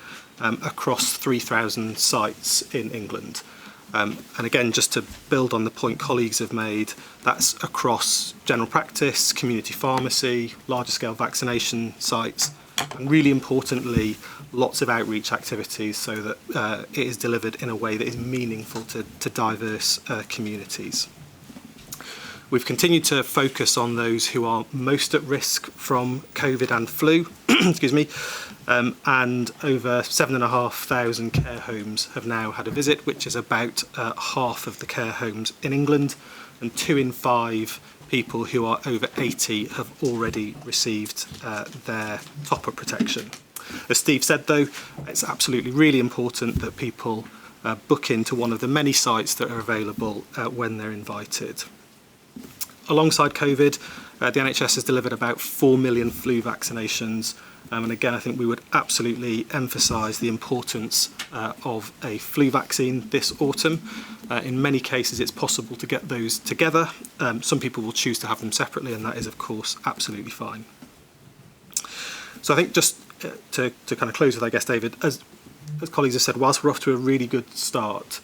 across 3,000 sites in England. And again, just to build on the point colleagues have made, that's across general practice, community pharmacy, larger scale vaccination sites, and really importantly, lots of outreach activities so that it is delivered in a way that is meaningful to diverse communities. We've continued to focus on those who are most at risk from COVID and flu, excuse me, and over 7,500 care homes have now had a visit, which is about half of the care homes in England, and 2 in 5 people who are over 80 have already received their top-up protection. As Steve said, though, it's absolutely really important that people book into one of the many sites that are available when they're invited. Alongside COVID, the NHS has delivered about 4 million flu vaccinations, and again I think we would absolutely emphasise the importance of a flu vaccine this autumn. In many cases it's possible to get those together. Some people will choose to have them separately, and that is of course absolutely fine. So I think just to kind of close with, I guess, David, as colleagues have said, whilst we're off to a really good start,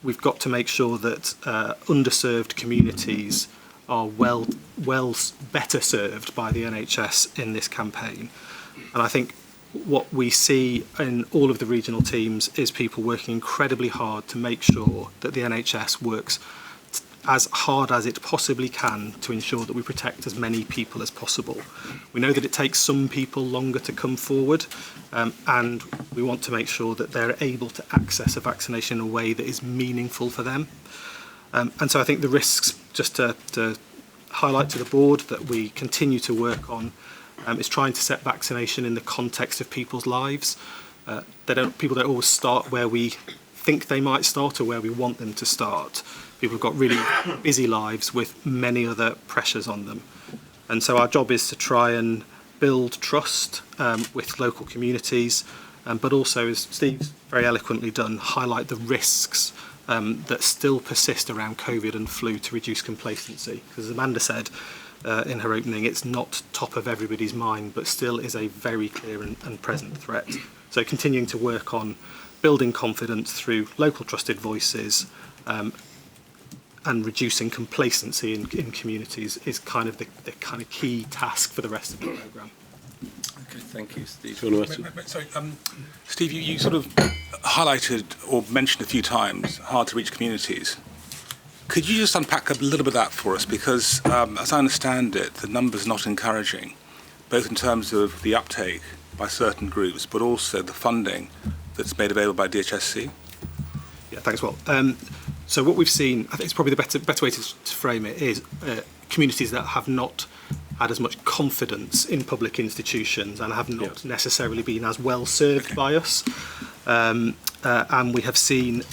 we've got to make sure that underserved communities are better served by the NHS in this campaign. And I think what we see in all of the regional teams is people working incredibly hard to make sure that the NHS works as hard as it possibly can to ensure that we protect as many people as possible. We know that it takes some people longer to come forward, and we want to make sure that they're able to access a vaccination in a way that is meaningful for them. And so I think the risks, just to highlight to the board, that we continue to work on is trying to set vaccination in the context of people's lives. People don't always start where we think they might start or where we want them to start. People have got really busy lives with many other pressures on them. And so our job is to try and build trust with local communities, but also, as Steve's very eloquently done, highlight the risks that still persist around COVID and flu to reduce complacency. Because as Amanda said in her opening, it's not top of everybody's mind, but still is a very clear and present threat. So continuing to work on building confidence through local trusted voices and reducing complacency in communities is kind of the kind of key task for the rest of the programme. Okay, thank you, Steve. Sorry, Steve, you sort of highlighted or mentioned a few times hard to reach communities. Could you just unpack a little bit of that for us? Because as I understand it, the number's not encouraging, both in terms of the uptake by certain groups, but also the funding that's made available by DHSC. Yeah, thanks, Will. So what we've seen, I think it's probably the better way to frame it, is communities that have not had as much confidence in public institutions and have not necessarily been as well served by us. And we have seen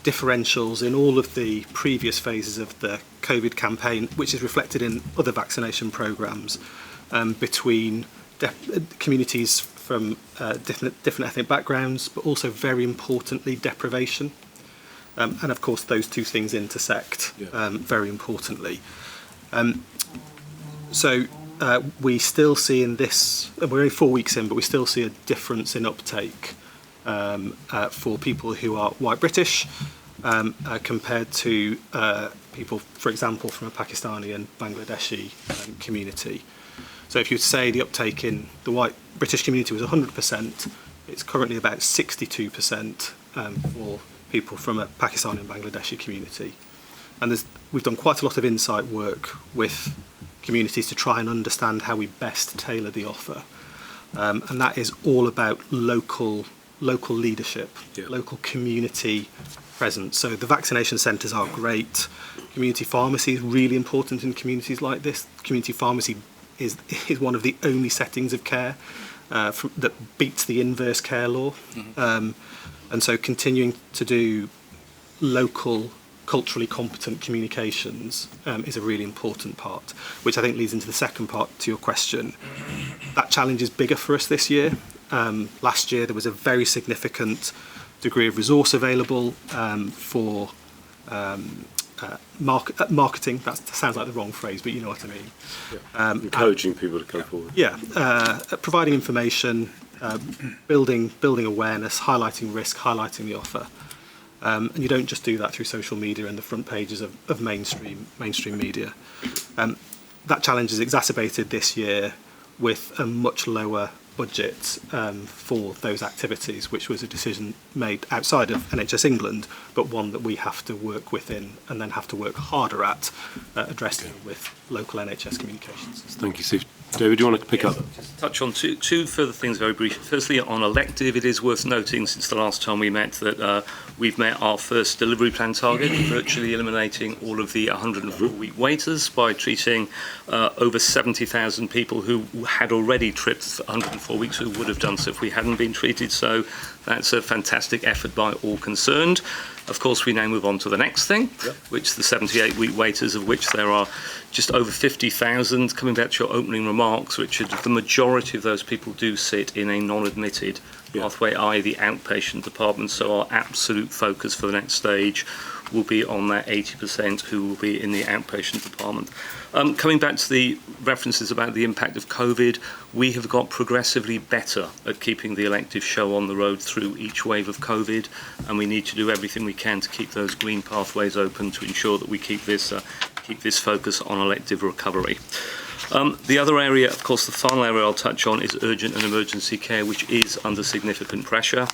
differentials in all of the previous phases of the COVID campaign, which is reflected in other vaccination programmes, between communities from different ethnic backgrounds, but also very importantly deprivation. And of course those two things intersect very importantly. So we still see in this, we're only 4 weeks in, but we still see a difference in uptake for people who are white British compared to people, for example, from a Pakistani and Bangladeshi community. So if you say the uptake in the white British community was 100%, it's currently about 62% for people from a Pakistani and Bangladeshi community. And we've done quite a lot of insight work with communities to try and understand how we best tailor the offer. And that is all about local leadership, local community presence. So the vaccination centres are great. Community pharmacy is really important in communities like this. Community pharmacy is one of the only settings of care that beats the inverse care law. And so continuing to do local, culturally competent communications is a really important part, which I think leads into the second part to your question. That challenge is bigger for us this year. Last year there was a very significant degree of resource available for marketing. That sounds like the wrong phrase, but you know what I mean. Encouraging people to come forward. Providing information, building awareness, highlighting risk, highlighting the offer. And you don't just do that through social media and the front pages of mainstream media. That challenge is exacerbated this year with a much lower budget for those activities, which was a decision made outside of NHS England, but one that we have to work within and then have to work harder at addressing with local NHS communications. Thank you, Steve. David, do you want to pick up? Just touch on two further things very briefly. Firstly, on elective, it is worth noting since the last time we met that we've met our first delivery plan target, virtually eliminating all of the 104-week waiters by treating over 70,000 people who had already tripped for 104 weeks who would have done so if we hadn't been treated. So that's a fantastic effort by all concerned. Of course, we now move on to the next thing, which the 78-week waiters, of which there are just over 50,000. Coming back to your opening remarks, Richard, the majority of those people do sit in a non-admitted pathway, i.e. the outpatient department. So our absolute focus for the next stage will be on that 80% who will be in the outpatient department. Coming back to the references about the impact of COVID, we have got progressively better at keeping the elective show on the road through each wave of COVID, and we need to do everything we can to keep those green pathways open to ensure that we keep this focus on elective recovery. The other area, of course, the final area I'll touch on is urgent and emergency care, which is under significant pressure.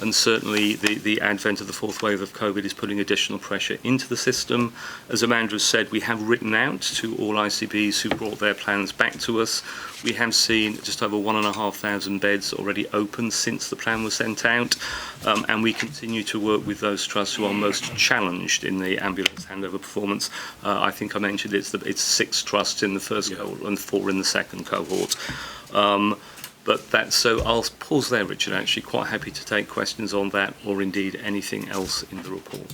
And certainly the advent of the fourth wave of COVID is putting additional pressure into the system. As Amanda has said, we have written out to all ICBs who brought their plans back to us. We have seen just over 1,500 beds already open since the plan was sent out. And we continue to work with those trusts who are most challenged in the ambulance handover performance. I think I mentioned it's 6 trusts in the first cohort and 4 in the second cohort. But that's so. I'll pause there, Richard. Actually, quite happy to take questions on that, or indeed anything else in the report.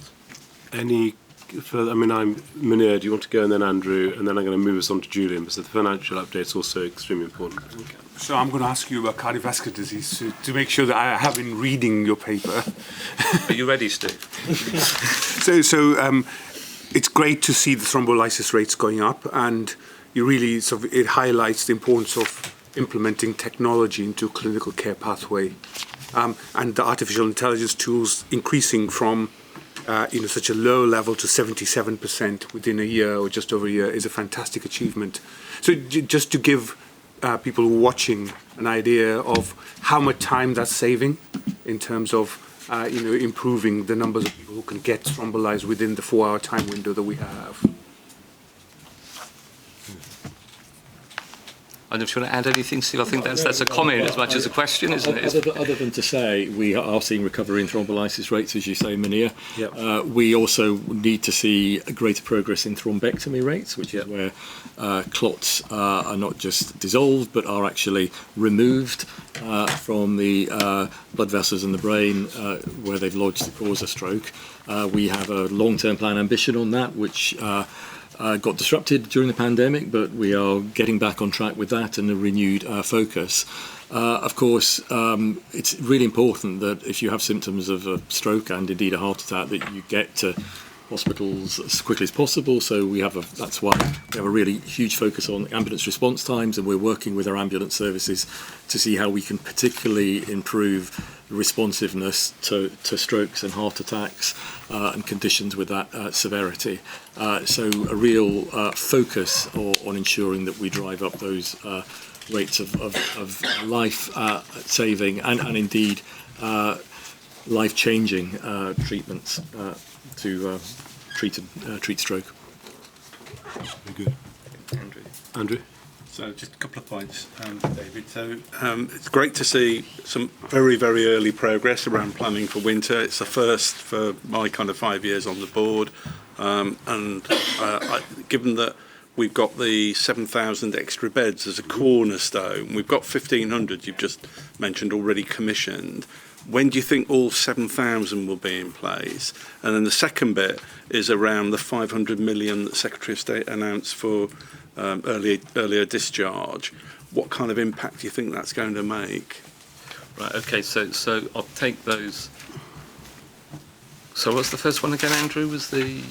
Any further? I mean, Munir, do you want to go, and then Andrew, and then I'm going to move us on to Julian, because the financial update is also extremely important. Okay. So I'm going to ask you about cardiovascular disease to make sure that I have been reading your paper. Are you ready, Steve? So it's great to see the thrombolysis rates going up, and you really it highlights the importance of implementing technology into a clinical care pathway, and the artificial intelligence tools increasing from such a low level to 77% within a year or just over a year is a fantastic achievement. So just to give people watching an idea of how much time that's saving in terms of improving the numbers of people who can get thrombolyzed within the 4-hour time window that we have. I don't know if you want to add anything, Steve. I think that's a comment as much as a question, isn't it? Other than to say we are seeing recovery in thrombolysis rates, as you say, Munir. Yep. We also need to see greater progress in thrombectomy rates, which is where clots are not just dissolved but are actually removed from the blood vessels in the brain where they've lodged to cause a stroke. We have a long-term plan ambition on that, which got disrupted during the pandemic, but we are getting back on track with that and a renewed focus. Of course, it's really important that if you have symptoms of a stroke and indeed a heart attack, that you get to hospitals as quickly as possible. So that's why we have a really huge focus on ambulance response times, and we're working with our ambulance services to see how we can particularly improve responsiveness to strokes and heart attacks and conditions with that severity. So a real focus on ensuring that we drive up those rates of life saving and indeed life-changing treatments to treat stroke. Very good. Andrew? So just a couple of points, David. So it's great to see some very, very early progress around planning for winter. It's a first for my kind of 5 years on the board. Given that we've got the 7,000 extra beds as a cornerstone, we've got 1,500 you've just mentioned already commissioned. When do you think all 7,000 will be in place? And then the second bit is around the 500 million that Secretary of State announced for earlier discharge. What kind of impact do you think that's going to make? Right, okay, so I'll take those. So what's the first one again, Andrew? Was the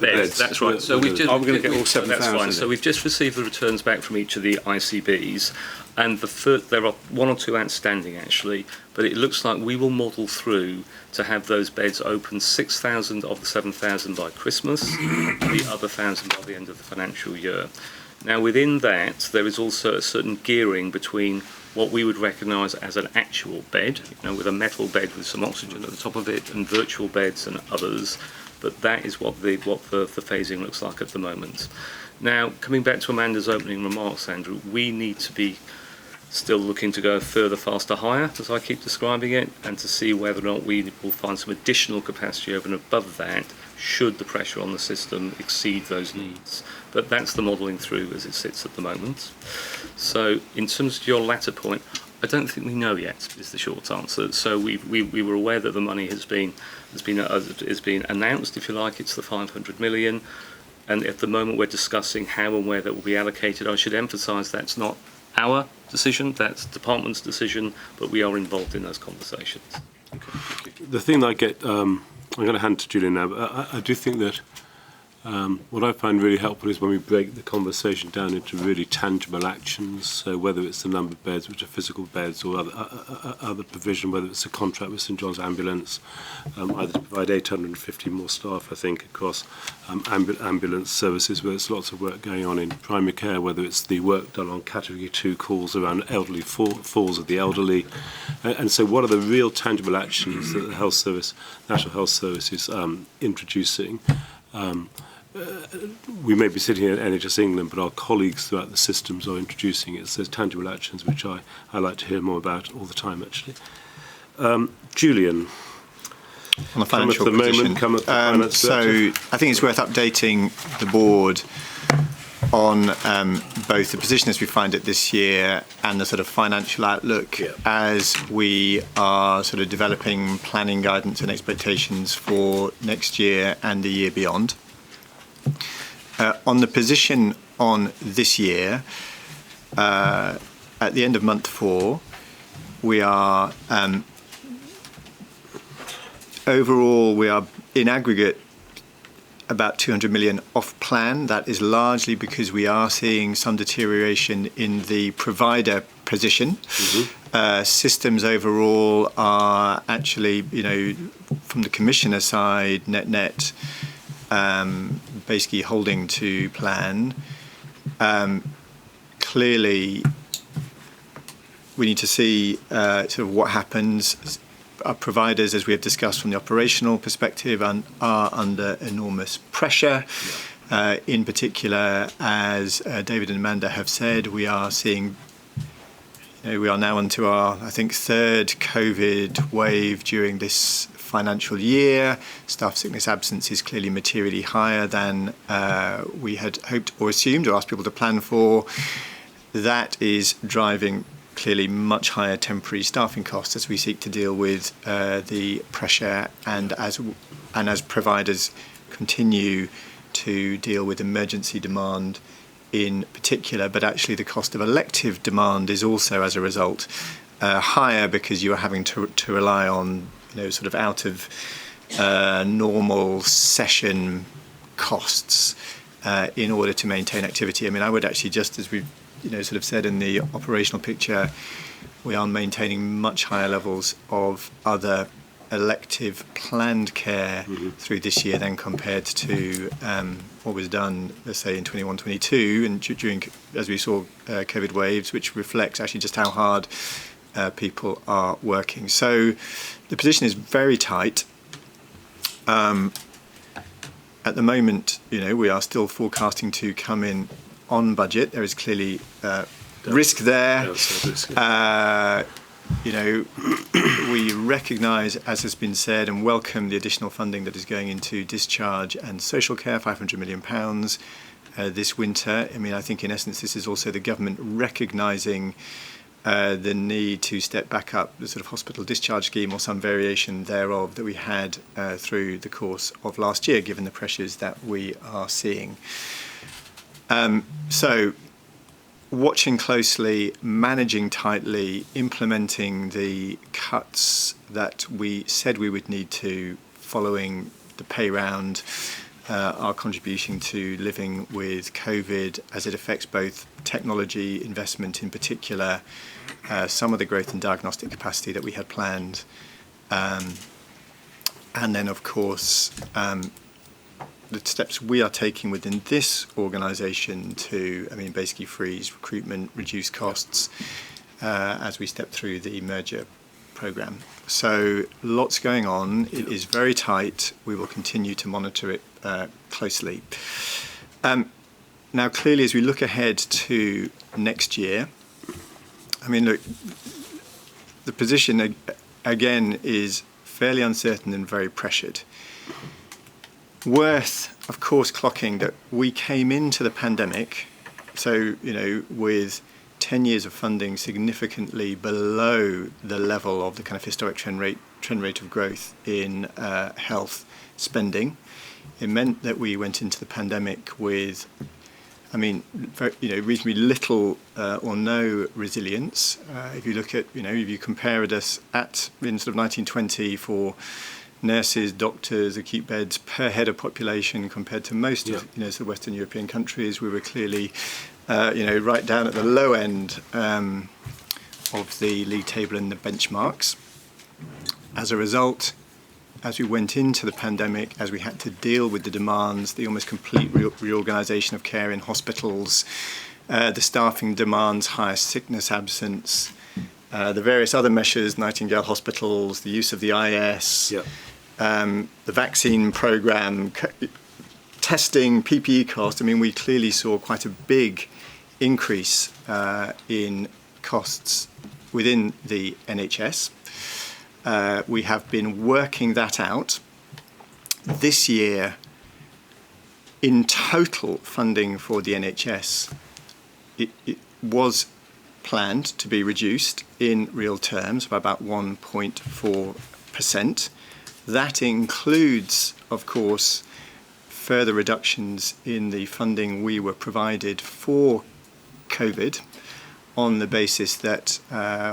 beds. That's right. So we're going to get all 7,000. That's fine. So we've just received the returns back from each of the ICBs, and there are 1 or 2 outstanding actually, but it looks like we will model through to have those beds open 6,000 of the 7,000 by Christmas, the other 1,000 by the end of the financial year. Now, within that, there is also a certain gearing between what we would recognise as an actual bed, with a metal bed with some oxygen at the top of it, and virtual beds and others. But that is what the phasing looks like at the moment. Now, coming back to Amanda's opening remarks, Andrew, we need to be still looking to go further, faster, higher, as I keep describing it, and to see whether or not we will find some additional capacity over and above that, should the pressure on the system exceed those needs. But that's the modelling through as it sits at the moment. So, in terms of your latter point, I don't think we know yet, is the short answer. So we were aware that the money has been announced, if you like. It's the 500 million. And at the moment we're discussing how and where that will be allocated. I should emphasise that's not our decision, that's the department's decision, but we are involved in those conversations. Okay. The thing that I get, I'm going to hand to Julian now, but I do think that what I find really helpful is when we break the conversation down into really tangible actions. So whether it's the number of beds, which are physical beds, or other provision, whether it's a contract with St John's Ambulance, either to provide 850 more staff, I think, across ambulance services, where there's lots of work going on in primary care, whether it's the work done on Category 2 calls around elderly falls of the elderly. And so what are the real tangible actions that the Health Service, National Health Service is introducing? We may be sitting in NHS England, but our colleagues throughout the systems are introducing it. So there's tangible actions which I like to hear more about all the time, actually. Julian. On the financial position. So I think it's worth updating the board on both the position as we find it this year and the sort of financial outlook as we are sort of developing planning guidance and expectations for next year and the year beyond. On the position on this year, at the end of month 4, we are overall, we are in aggregate about 200 million off plan. That is largely because we are seeing some deterioration in the provider position. Mm-hmm. Systems overall are actually, from the commissioner side, net, basically holding to plan. Clearly, we need to see sort of what happens. Our providers, as we have discussed from the operational perspective, are under enormous pressure. In particular, as David and Amanda have said, we are seeing, we are now onto our, I think, third COVID wave during this financial year. Staff sickness absence is clearly materially higher than we had hoped or assumed or asked people to plan for. That is driving clearly much higher temporary staffing costs as we seek to deal with the pressure and as providers continue to deal with emergency demand in particular, but actually the cost of elective demand is also as a result higher because you are having to rely on sort of out of normal session costs in order to maintain activity. I mean, I would actually, just as we've sort of said in the operational picture, we are maintaining much higher levels of other elective planned care through this year than compared to what was done, let's say, in 21-22 and during, as we saw, COVID waves, which reflects actually just how hard people are working. So the position is very tight. At the moment, we are still forecasting to come in on budget. There is clearly risk there. We recognise, as has been said, and welcome the additional funding that is going into discharge and social care, £500 million this winter. I mean, I think in essence this is also the government recognising the need to step back up the sort of hospital discharge scheme or some variation thereof that we had through the course of last year, given the pressures that we are seeing. So watching closely, managing tightly, implementing the cuts that we said we would need to following the pay round, our contribution to living with COVID as it affects both technology investment in particular, some of the growth in diagnostic capacity that we had planned, and then of course the steps we are taking within this organisation to, basically freeze recruitment, reduce costs as we step through the merger programme. So lots going on. It is very tight. We will continue to monitor it closely. Now, clearly, as we look ahead to next year, look, the position again is fairly uncertain and very pressured. Worth, of course, clocking that we came into the pandemic, so, with 10 years of funding significantly below the level of the kind of historic trend rate of growth in health spending. It meant that we went into the pandemic with, reasonably little or no resilience. If you look at, if you compared us in sort of 1920 for nurses, doctors, acute beds per head of population compared to most of, sort of Western European countries, we were clearly, right down at the low end of the league table and the benchmarks. As a result, as we went into the pandemic, as we had to deal with the demands, the almost complete reorganisation of care in hospitals, the staffing demands, higher sickness absence, the various other measures, Nightingale hospitals, the use of the IS, the vaccine programme, testing, PPE cost, we clearly saw quite a big increase in costs within the NHS. We have been working that out. This year, in total funding for the NHS, it was planned to be reduced in real terms by about 1.4%. That includes, of course, further reductions in the funding we were provided for COVID, on the basis that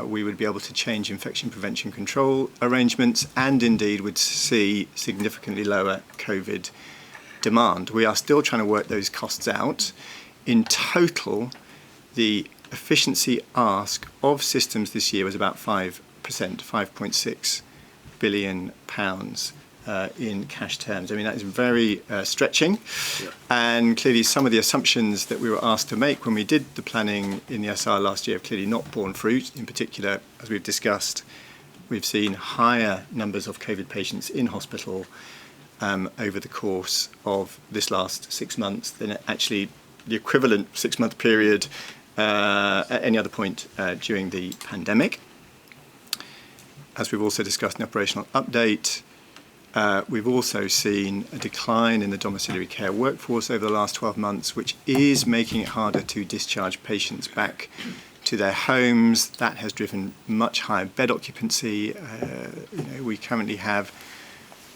we would be able to change infection prevention control arrangements and indeed would see significantly lower COVID demand. We are still trying to work those costs out. In total, the efficiency ask of systems this year was about 5%, £5.6 billion in cash terms. That is very stretching. And clearly some of the assumptions that we were asked to make when we did the planning in the SR last year have clearly not borne fruit. In particular, as we've discussed, we've seen higher numbers of COVID patients in hospital over the course of this last 6 months than actually the equivalent 6-month period at any other point during the pandemic. As we've also discussed in the operational update, we've also seen a decline in the domiciliary care workforce over the last 12 months, which is making it harder to discharge patients back to their homes. That has driven much higher bed occupancy. We currently have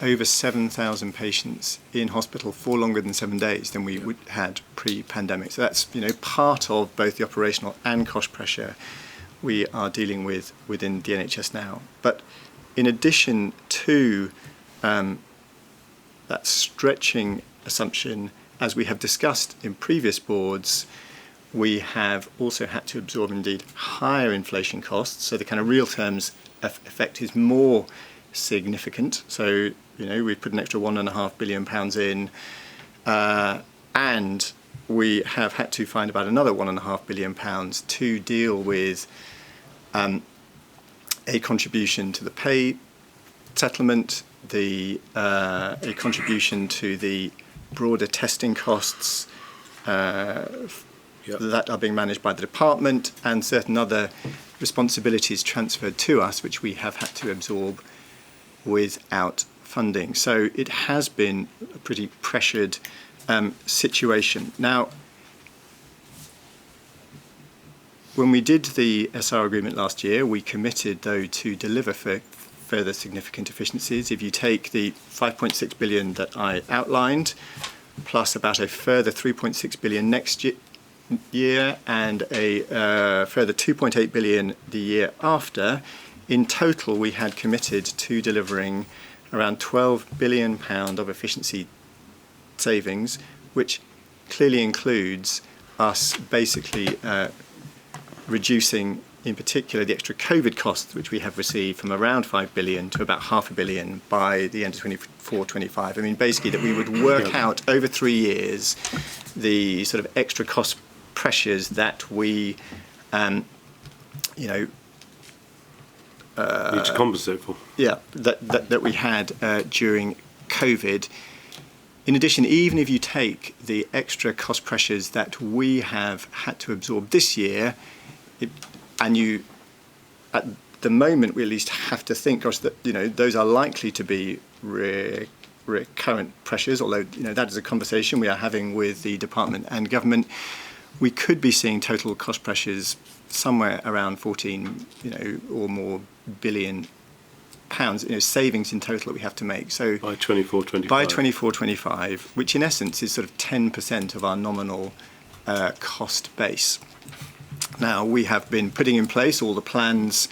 over 7,000 patients in hospital for longer than 7 days than we had pre-pandemic. So that's part of both the operational and cost pressure we are dealing with within the NHS now. But in addition to that stretching assumption, as we have discussed in previous boards, we have also had to absorb indeed higher inflation costs. So the kind of real terms effect is more significant. So, we put an extra £1.5 billion in, and we have had to find about another £1.5 billion to deal with a contribution to the pay settlement, a contribution to the broader testing costs that are being managed by the department, and certain other responsibilities transferred to us, which we have had to absorb without funding. So it has been a pretty pressured situation. Now, when we did the SR agreement last year, we committed, though, to deliver further significant efficiencies. If you take the 5.6 billion that I outlined, plus about a further 3.6 billion next year and a further 2.8 billion the year after, in total we had committed to delivering around £12 billion of efficiency savings, which clearly includes us basically reducing in particular the extra COVID costs which we have received from around 5 billion to about £500 million by the end of 24-25. I mean, basically that we would work out over 3 years the sort of extra cost pressures that we, need to compensate for. Yeah, that we had during COVID. In addition, even if you take the extra cost pressures that we have had to absorb this year, and you, at the moment, we at least have to think, gosh, that those are likely to be recurrent pressures. Although that is a conversation we are having with the department and government. We could be seeing total cost pressures somewhere around 14, or more billion pounds, savings in total that we have to make. So by 24-25. By 24-25, which in essence is sort of 10% of our nominal cost base. Now, we have been putting in place all the plans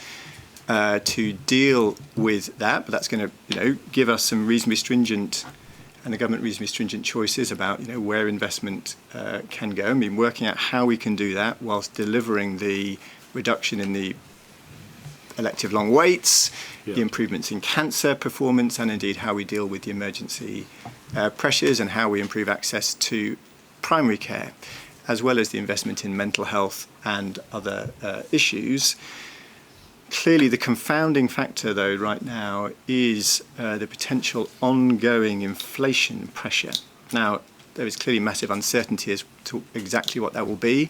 to deal with that, but that's going to, give us some reasonably stringent, and the government reasonably stringent choices about, where investment can go. I mean, working out how we can do that whilst delivering the reduction in the elective long waits, the improvements in cancer performance, and indeed how we deal with the emergency pressures and how we improve access to primary care, as well as the investment in mental health and other issues. Clearly, the confounding factor, though, right now is the potential ongoing inflation pressure. Now, there is clearly massive uncertainty as to exactly what that will be.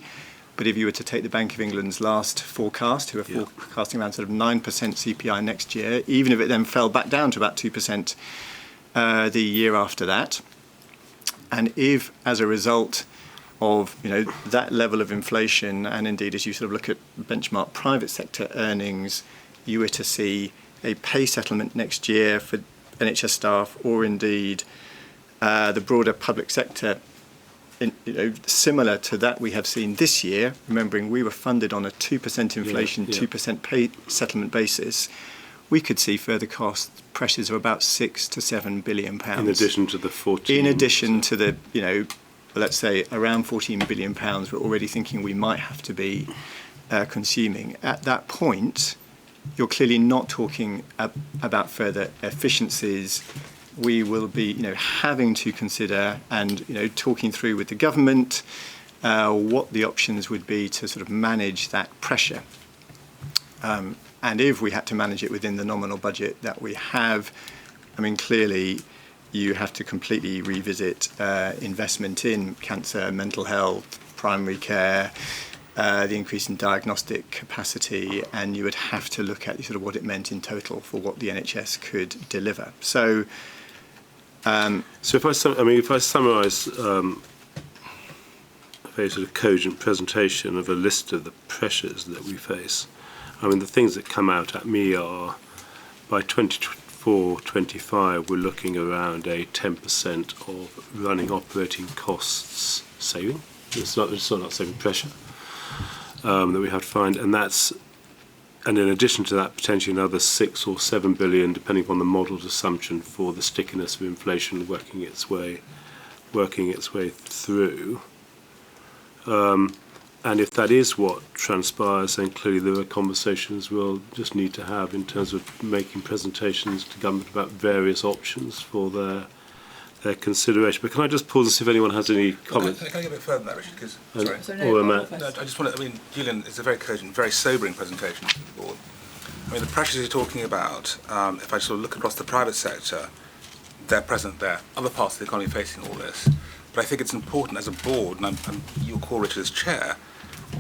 But if you were to take the Bank of England's last forecast, who are forecasting around sort of 9% CPI next year, even if it then fell back down to about 2% the year after that, and if, as a result of that level of inflation, and indeed as you sort of look at benchmark private sector earnings, you were to see a pay settlement next year for NHS staff, or indeed the broader public sector, similar to that we have seen this year, remembering we were funded on a 2% inflation, 2% pay settlement basis, we could see further cost pressures of about £6 to £7 billion. In addition to the 14. In addition to the, let's say around £14 billion we're already thinking we might have to be consuming. At that point, you're clearly not talking about further efficiencies. We will be, having to consider and, talking through with the government what the options would be to sort of manage that pressure. And if we had to manage it within the nominal budget that we have, I mean, clearly you have to completely revisit investment in cancer, mental health, primary care, the increase in diagnostic capacity, and you would have to look at sort of what it meant in total for what the NHS could deliver. So if I summarise a very sort of cogent presentation of a list of the pressures that we face, I mean, the things that come out at me are, by 24-25, we're looking around a 10% of running operating costs saving. It's not saving pressure that we have to find, and in addition to that, potentially another 6 or 7 billion, depending upon the modeled assumption for the stickiness of inflation working its way through. And if that is what transpires, then clearly there are conversations we'll just need to have in terms of making presentations to government about various options for their consideration. But can I just pause and see if anyone has any comments? Can I get a bit further than that, Richard? I just want to, Julian, it's a very cogent, very sobering presentation to the board. I mean, the pressures you're talking about, if I sort of look across the private sector, they're present there. Other parts of the economy facing all this. But I think it's important as a board, and you'll call Richard as chair,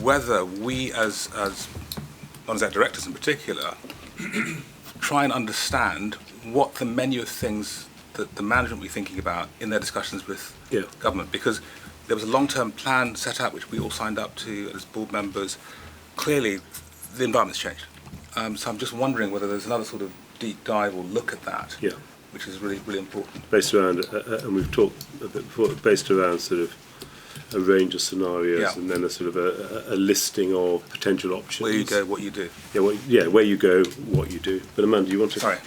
whether we as non-exec directors in particular, try and understand what the menu of things that the management will be thinking about in their discussions with government. Because there was a long-term plan set out which we all signed up to as board members. Clearly, the environment's changed. So I'm just wondering whether there's another sort of deep dive or look at that. Which is really, really important. Based around, and we've talked a bit before, based around sort of a range of scenarios, and then a sort of a listing of potential options. Where you go, what you do. Where you go, what you do. But Amanda, you want to? Sorry.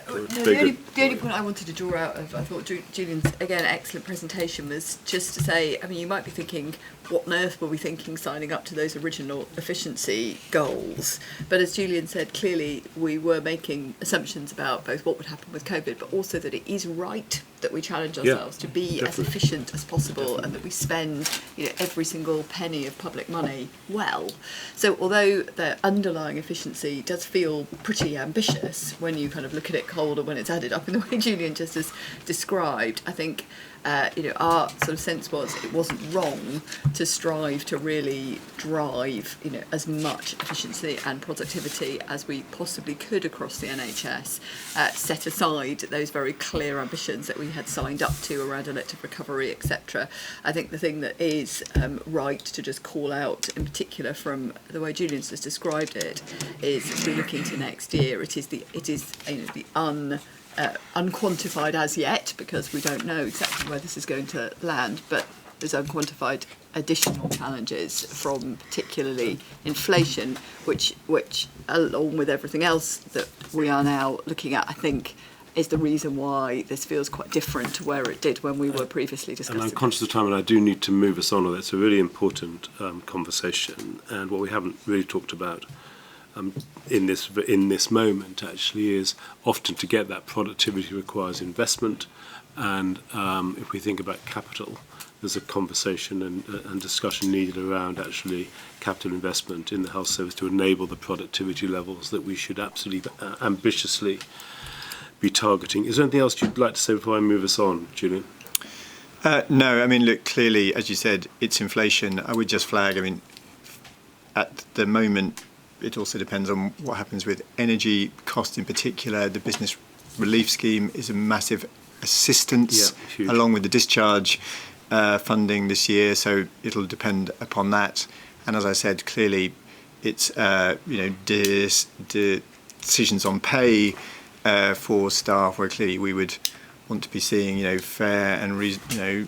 Very the good. only point I wanted to draw out of, I thought Julian's, again, excellent presentation was just to say, I mean, you might be thinking, what on earth were we thinking signing up to those original efficiency goals? But as Julian said, clearly we were making assumptions about both what would happen with COVID, but also that it is right that we challenge ourselves to be as efficient as possible and that we spend, you know, every single penny of public money well. So although the underlying efficiency does feel pretty ambitious when you kind of look at it cold or when it's added up in the way Julian just has described, I think you know, our sort of sense was it wasn't wrong to strive to really drive, you know, as much efficiency and productivity as we possibly could across the NHS, set aside those very clear ambitions that we had signed up to around elective recovery, etc. I think the thing that is right to just call out in particular from the way Julian's just described it is as we look into next year, it is you know, the unquantified as yet, because we don't know exactly where this is going to land, but there's unquantified additional challenges from particularly inflation, which along with everything else that we are now looking at, I think is the reason why this feels quite different to where it did when we were previously discussing. And I'm conscious of time, and I do need to move us on with it. It's a really important conversation, and what we haven't really talked about in this moment actually is often to get that productivity requires investment, and if we think about capital, there's a conversation and discussion needed around actually capital investment in the health service to enable the productivity levels that we should absolutely ambitiously be targeting. Is there anything else you'd like to say before I move us on, Julian? No, I mean, look, clearly, as you said, it's inflation. I would just flag, I mean, at the moment, it also depends on what happens with energy costs in particular. The business relief scheme is a massive assistance, along with the discharge funding this year, so it'll depend upon that. And as I said, clearly, it's you know, decisions on pay for staff, where clearly we would want to be seeing, you know, fair and you know,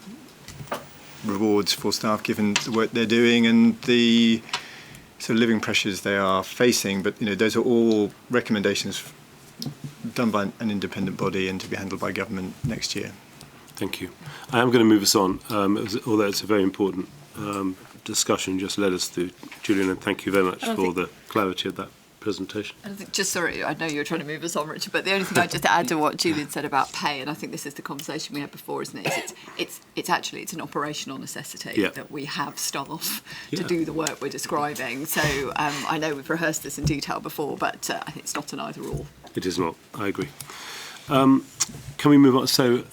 rewards for staff given the work they're doing and the sort of living pressures they are facing. But you know, those are all recommendations done by an independent body and to be handled by government next year. Thank you. I am going to move us on, although it's a very important discussion just led us through, Julian, and thank you very much for the clarity of that presentation. And I think, just sorry, I know you're trying to move us on, Richard, but the only thing I'd just add to what Julian said about pay, and I think this is the conversation we had before, isn't it? It's actually an operational necessity that we have staff to do the work we're describing. So I know we've rehearsed this in detail before, but I think it's not an either or. It is not. I agree. Can we move on? So,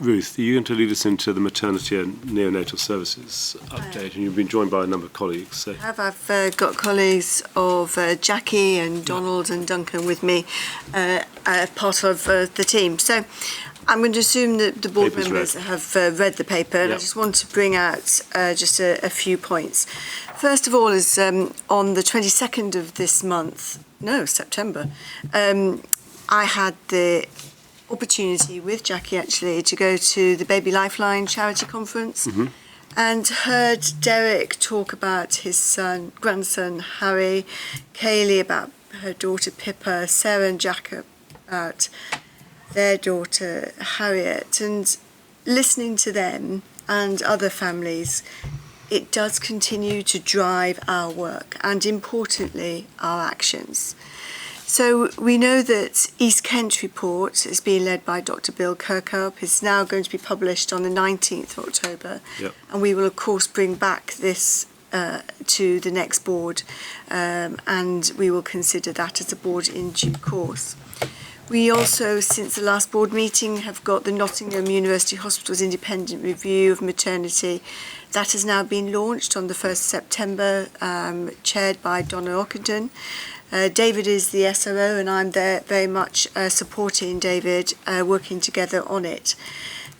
Ruth, are you going to lead us into the maternity and neonatal services update? And you've been joined by a number of colleagues. So. I've got colleagues of Jackie and Donald and Duncan with me, part of the team. So I'm going to assume that the board members have read the paper, and I just want to bring out just a few points. First of all is on the 22nd of this month, September, I had the opportunity with Jackie actually to go to the Baby Lifeline charity conference and heard Derek talk about his grandson Harry, Kaylee about her daughter Pippa, Sarah and Jack about their daughter Harriet, and listening to them and other families, it does continue to drive our work and importantly our actions. So we know that East Kent report is being led by Dr. Bill Kirkhope. It's now going to be published on the 19th of October. And we will, of course, bring back this to the next board and we will consider that as a board in due course. We also, since the last board meeting, have got the Nottingham University Hospital's independent review of maternity. That has now been launched on the 1st of September, chaired by Donna Ockenden. David is the SRO and I'm there very much supporting David, working together on it.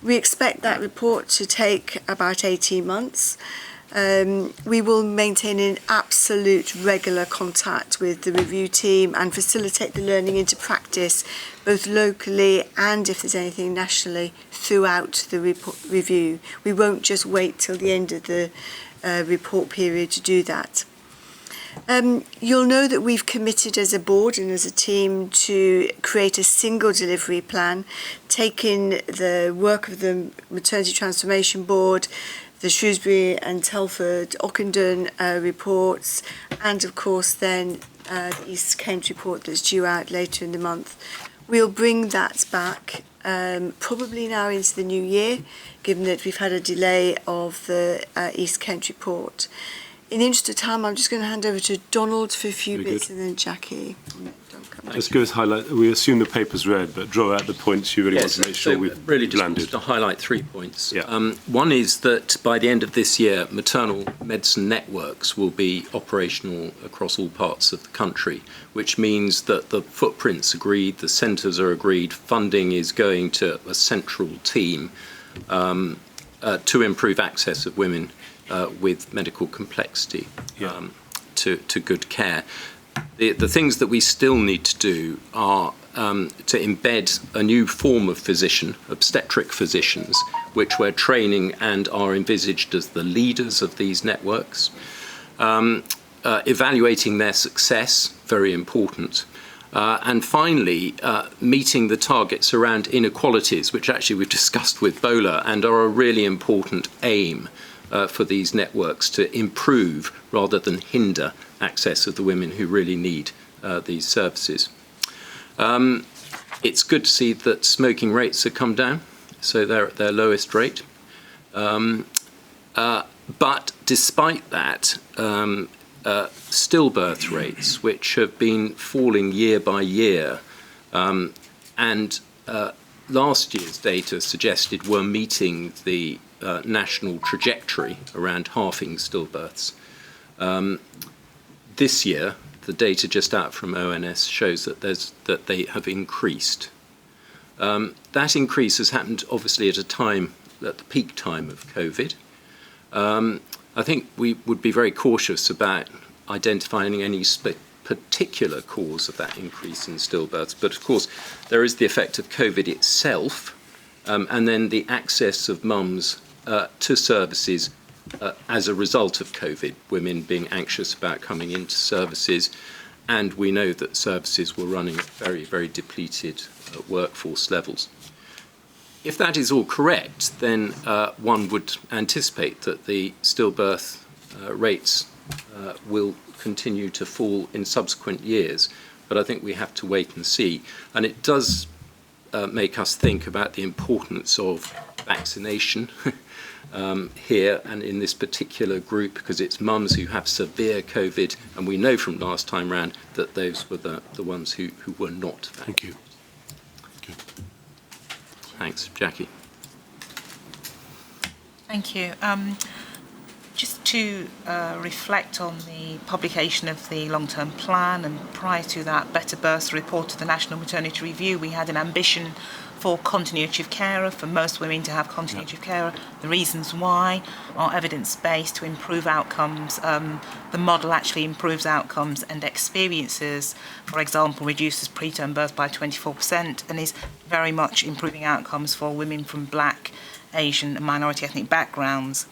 We expect that report to take about 18 months. We will maintain an absolute regular contact with the review team and facilitate the learning into practice, both locally and if there's anything nationally, throughout the review. We won't just wait till the end of the report period to do that. You'll know that we've committed as a board and as a team to create a single delivery plan, taking the work of the Maternity Transformation Board, the Shrewsbury and Telford Ockenden reports, and of course then the East Kent report that's due out later in the month. We'll bring that back probably now into the new year, given that we've had a delay of the East Kent report. In the interest of time, I'm just going to hand over to Donald for a few Very bits good. and then Jackie. Just give us highlight. We assume the paper's read, but draw out the points you really want to make sure we've really just landed. to highlight 3 points. Yeah. One is that by the end of this year, maternal medicine networks will be operational across all parts of the country, which means that the footprint's agreed, the centres are agreed, funding is going to a central team to improve access of women with medical complexity to good care. The things that we still need to do are to embed a new form of physician, obstetric physicians, which we're training and are envisaged as the leaders of these networks. Evaluating their success, very important. And finally, meeting the targets around inequalities, which actually we've discussed with Bola and are a really important aim for these networks to improve rather than hinder access of the women who really need these services. It's good to see that smoking rates have come down, so they're at their lowest rate. But despite that, stillbirth rates, which have been falling year by year, and last year's data suggested we're meeting the national trajectory around halving stillbirths. This year, the data just out from ONS shows that they have increased. That increase has happened obviously at the peak time of COVID. I think we would be very cautious about identifying any particular cause of that increase in stillbirths. But of course, there is the effect of COVID itself, and then the access of mums to services as a result of COVID, women being anxious about coming into services. And we know that services were running at very, very depleted workforce levels. If that is all correct, then one would anticipate that the stillbirth rates will continue to fall in subsequent years. But I think we have to wait and see. And it does make us think about the importance of vaccination here and in this particular group, because it's mums who have severe COVID, and we know from last time round that those were the ones who were not vaccinated. Thank you. Good. Thanks. Jackie. Thank you. Just to reflect on the publication of the long-term plan, and prior to that Better Births report of the National Maternity Review, we had an ambition for continuity of care, for most women to have continuity of care. The reasons why are evidence-based to improve outcomes. The model actually improves outcomes and experiences. For example, reduces preterm birth by 24% and is very much improving outcomes for women from Black, Asian and minority ethnic backgrounds.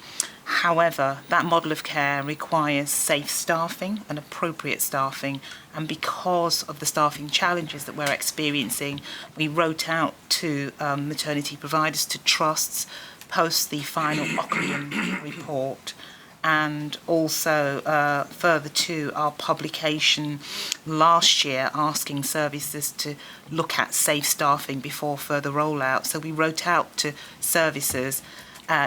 However, that model of care requires safe staffing and appropriate staffing, and because of the staffing challenges that we're experiencing, we wrote out to maternity providers, to trusts, post the final Ockenden report, and also further to our publication last year asking services to look at safe staffing before further rollout. So we wrote out to services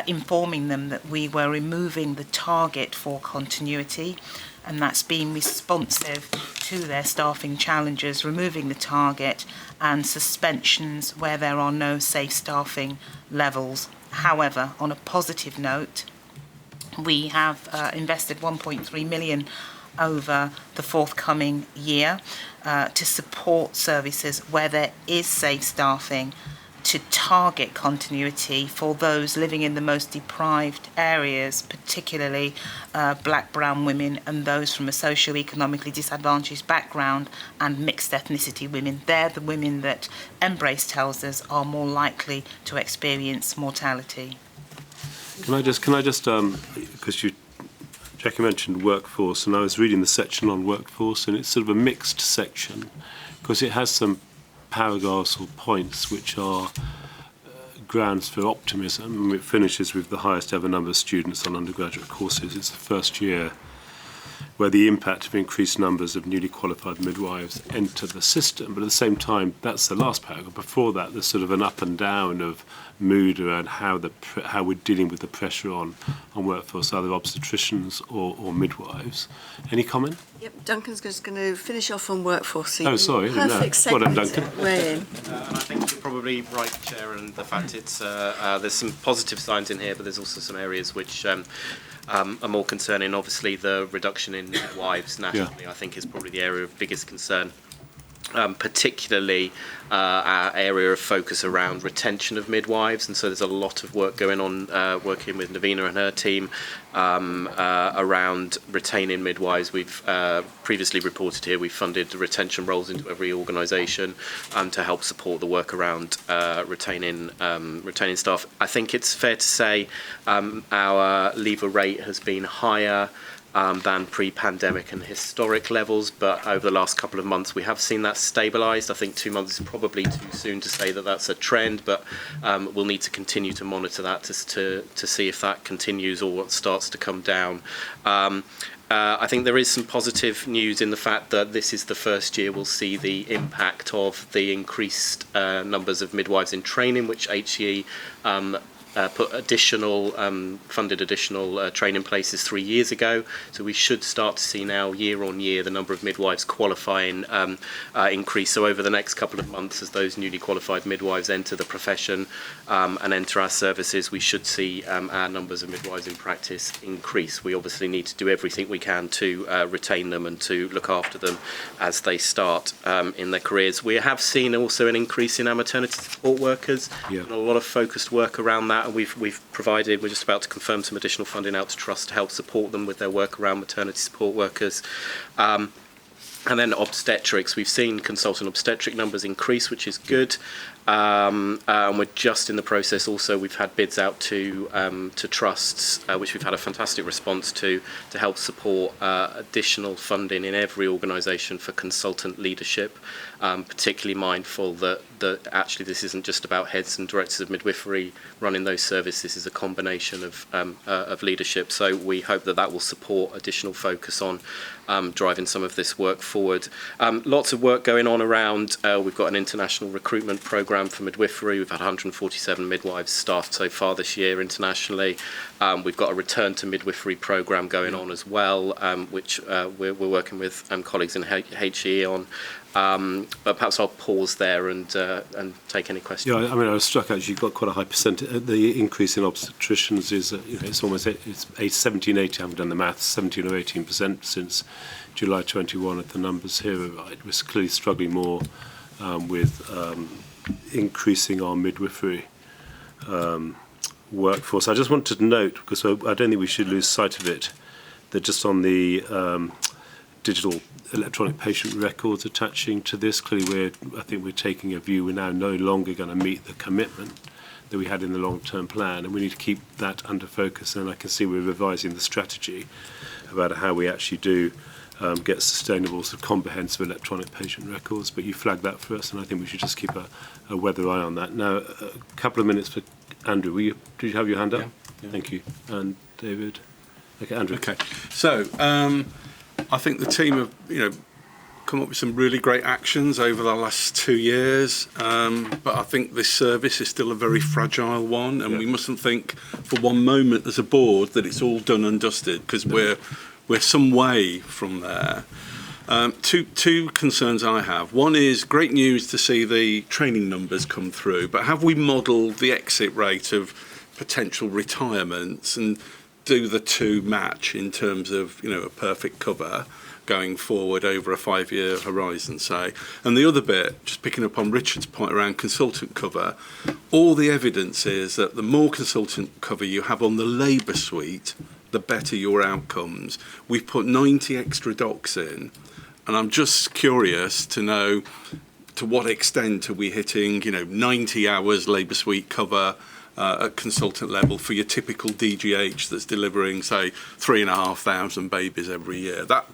informing them that we were removing the target for continuity, and that's being responsive to their staffing challenges, removing the target and suspensions where there are no safe staffing levels. However, on a positive note, we have invested 1.3 million over the forthcoming year to support services where there is safe staffing, to target continuity for those living in the most deprived areas, particularly Black, brown women and those from a socio-economically disadvantaged background and mixed ethnicity women. They're the women that Embrace tells us are more likely to experience mortality. Can I just, because Jackie mentioned workforce, and I was reading the section on workforce, and it's sort of a mixed section because it has some paragraphs or points which are grounds for optimism. It finishes with the highest ever number of students on undergraduate courses. It's the first year where the impact of increased numbers of newly qualified midwives enter the system. But at the same time, that's the last paragraph. Before that, there's sort of an up and down of mood around how we're dealing with the pressure on workforce, either obstetricians or midwives. Any comment? Yep, Duncan's just going to finish off on workforce. Oh, sorry. Perfect Well done, segue Duncan. to weigh in. And I think you're probably right, Chair, and the fact it's there's some positive signs in here, but there's also some areas which are more concerning. Obviously, the reduction in midwives nationally, I think, is probably the area of biggest concern. Particularly our area of focus around retention of midwives, and so there's a lot of work going on working with Navina and her team around retaining midwives. We've previously reported here we've funded retention roles into every organisation to help support the work around retaining staff. I think it's fair to say our leaver rate has been higher than pre-pandemic and historic levels, but over the last couple of months we have seen that stabilised. I think 2 months is probably too soon to say that that's a trend, but we'll need to continue to monitor that to see if that continues or starts to come down. I think there is some positive news in the fact that this is the first year we'll see the impact of the increased numbers of midwives in training, which HE put funded additional training places 3 years ago. So we should start to see now year on year the number of midwives qualifying increase. So over the next couple of months, as those newly qualified midwives enter the profession and enter our services, we should see our numbers of midwives in practice increase. We obviously need to do everything we can to retain them and to look after them as they start in their careers. We have seen also an increase in our maternity support workers, and a lot of focused work around that. And we've provided, we're just about to confirm some additional funding out to Trust to help support them with their work around maternity support workers. And then obstetrics, we've seen consultant obstetric numbers increase, which is good. And we're just in the process also, we've had bids out to trusts, which we've had a fantastic response to help support additional funding in every organisation for consultant leadership, particularly mindful that actually this isn't just about heads and directors of midwifery running those services, this is a combination of leadership. So we hope that will support additional focus on driving some of this work forward. Lots of work going on around, we've got an international recruitment programme for midwifery. We've had 147 midwives staffed so far this year internationally. We've got a return to midwifery programme going on as well, which we're working with colleagues in HE on. But perhaps I'll pause there and take any questions. Yeah, I mean, I was struck actually. You've got quite a high percentage. The increase in obstetricians is, it's almost 17, 18. I haven't done the maths. 17 or 18% since July 21. At the numbers here, right, we're clearly struggling more with increasing our midwifery workforce. I just wanted to note, because I don't think we should lose sight of it, that just on the digital electronic patient records attaching to this, clearly I think we're taking a view we're now no longer going to meet the commitment that we had in the long-term plan, and we need to keep that under focus. And I can see we're revising the strategy about how we actually do get sustainable, sort of comprehensive electronic patient records, but you flagged that for us, and I think we should just keep a weather eye on that. Now, a couple of minutes for Andrew. Did you have your hand up? Yeah. Thank you. And David? Okay, Andrew. Okay. So, I think the team have, come up with some really great actions over the last 2 years, but I think this service is still a very fragile one, and we mustn't think for one moment as a board that it's all done and dusted, because we're some way from there. Two concerns I have. One is great news to see the training numbers come through, but have we modelled the exit rate of potential retirements, and do the two match in terms of a perfect cover going forward over a 5-year horizon, say? And the other bit, just picking up on Richard's point around consultant cover, all the evidence is that the more consultant cover you have on the labour suite, the better your outcomes. We've put 90 extra docs in, and I'm just curious to know to what extent are we hitting 90 hours labour suite cover at consultant level for your typical DGH that's delivering, say, 3,500 babies every year. That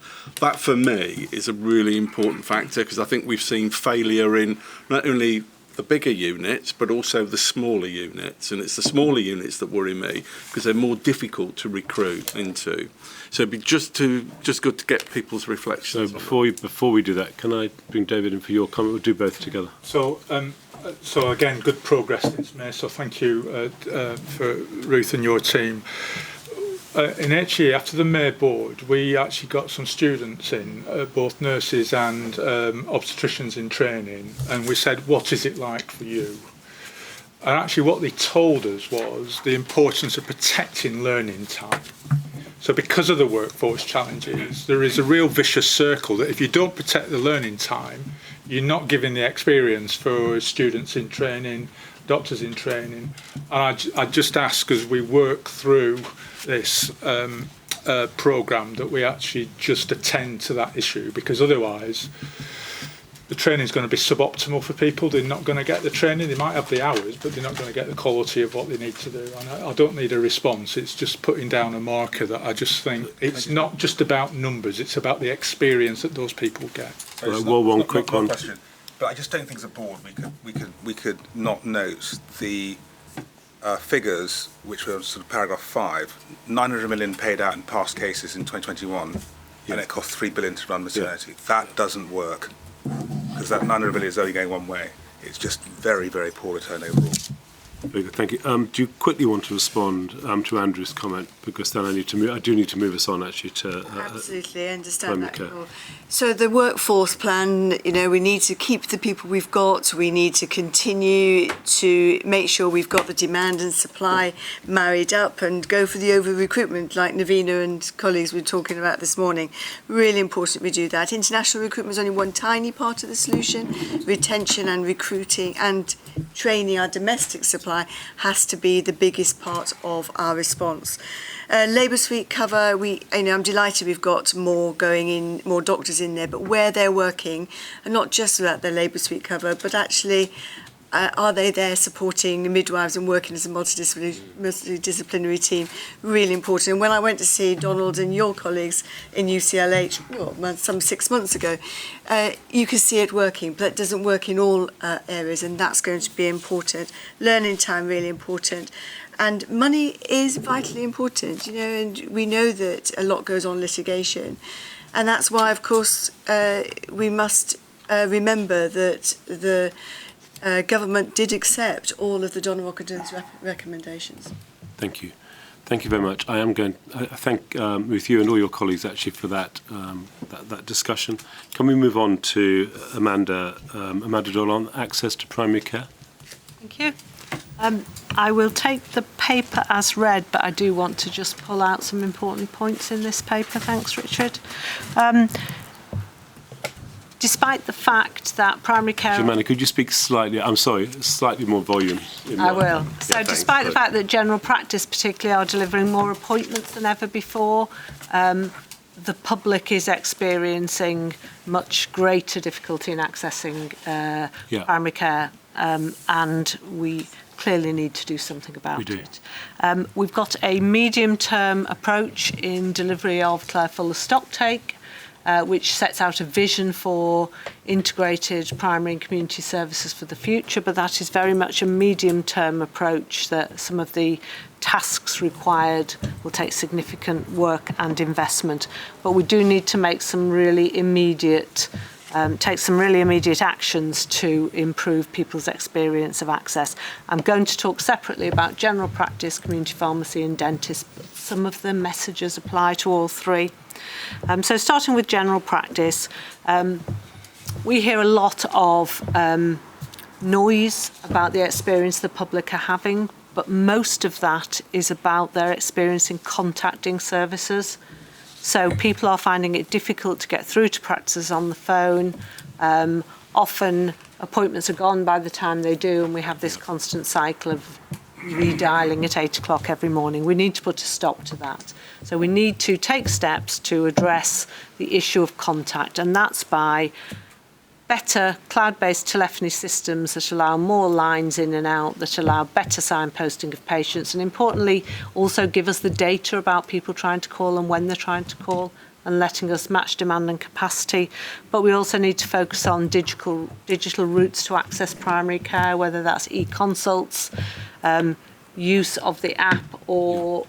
for me is a really important factor, because I think we've seen failure in not only the bigger units but also the smaller units, and it's the smaller units that worry me because they're more difficult to recruit into. So it'd be just good to get people's reflections. So before we do that, can I bring David in for your comment? We'll do both together. So again, good progress since May, so thank you for Ruth and your team. In HE, after the May board, we actually got some students in, both nurses and obstetricians in training, and we said, what is it like for you? And actually what they told us was the importance of protecting learning time. So because of the workforce challenges, there is a real vicious circle that if you don't protect the learning time, you're not giving the experience for students in training, doctors in training. And I just ask, as we work through this programme, that we actually just attend to that issue, because otherwise the training is going to be suboptimal for people. They're not going to get the training. They might have the hours, but they're not going to get the quality of what they need to do. And I don't need a response. It's just putting down a marker that I just think it's not just about numbers. It's about the experience that those people get. So one quick question, but I just don't think as a board we could not note the figures which were sort of paragraph 5, 900 million paid out in past cases in 2021, and it cost 3 billion to run maternity. That doesn't work, because that 900 million is only going one way. It's just very, very poor return overall. Very good, thank you. Do you quickly want to respond to Andrew's comment, because then I do need to move us on actually to absolutely, I understand that. Cool. So the workforce plan, we need to keep the people we've got. We need to continue to make sure we've got the demand and supply married up, and go for the over recruitment like Navina and colleagues were talking about this morning. Really important we do that. International recruitment is only one tiny part of the solution. Retention and recruiting and training our domestic supply has to be the biggest part of our response. Labour suite cover, I'm delighted we've got more going in, more doctors in there, but where they're working, and not just about their labour suite cover, but actually are they there supporting the midwives and working as a multidisciplinary team? Really important. And when I went to see Donald and your colleagues in UCLH, some 6 months ago, you can see it working, but it doesn't work in all areas, and that's going to be important. Learning time, really important. And money is vitally important, and we know that a lot goes on litigation. And that's why, of course, we must remember that the government did accept all of the Don Rockerton's recommendations. Thank you. Thank you very much. I thank Ruth, you and all your colleagues actually for that discussion. Can we move on to Amanda Doyle on access to primary care? Thank you. I will take the paper as read, but I do want to just pull out some important points in this paper. Thanks, Richard. Despite the fact that primary care... Jemima, could you speak slightly more volume? I will. So despite the fact that general practice particularly are delivering more appointments than ever before, the public is experiencing much greater difficulty in accessing primary care, and we clearly need to do something about it. We've got a medium-term approach in delivery of Claire Fuller stocktake, which sets out a vision for integrated primary and community services for the future, but that is very much a medium-term approach, that some of the tasks required will take significant work and investment. But we do need to make some really immediate actions to improve people's experience of access. I'm going to talk separately about general practice, community pharmacy and dentists, but some of the messages apply to all three. So starting with general practice, we hear a lot of noise about the experience the public are having, but most of that is about their experience in contacting services. So people are finding it difficult to get through to practices on the phone. Often appointments are gone by the time they do, and we have this constant cycle of redialing at 8 o'clock every morning. We need to put a stop to that. So we need to take steps to address the issue of contact, and that's by better cloud-based telephony systems that allow more lines in and out, that allow better signposting of patients, and importantly, also give us the data about people trying to call and when they're trying to call, and letting us match demand and capacity. But we also need to focus on digital routes to access primary care, whether that's e-consults, use of the app, or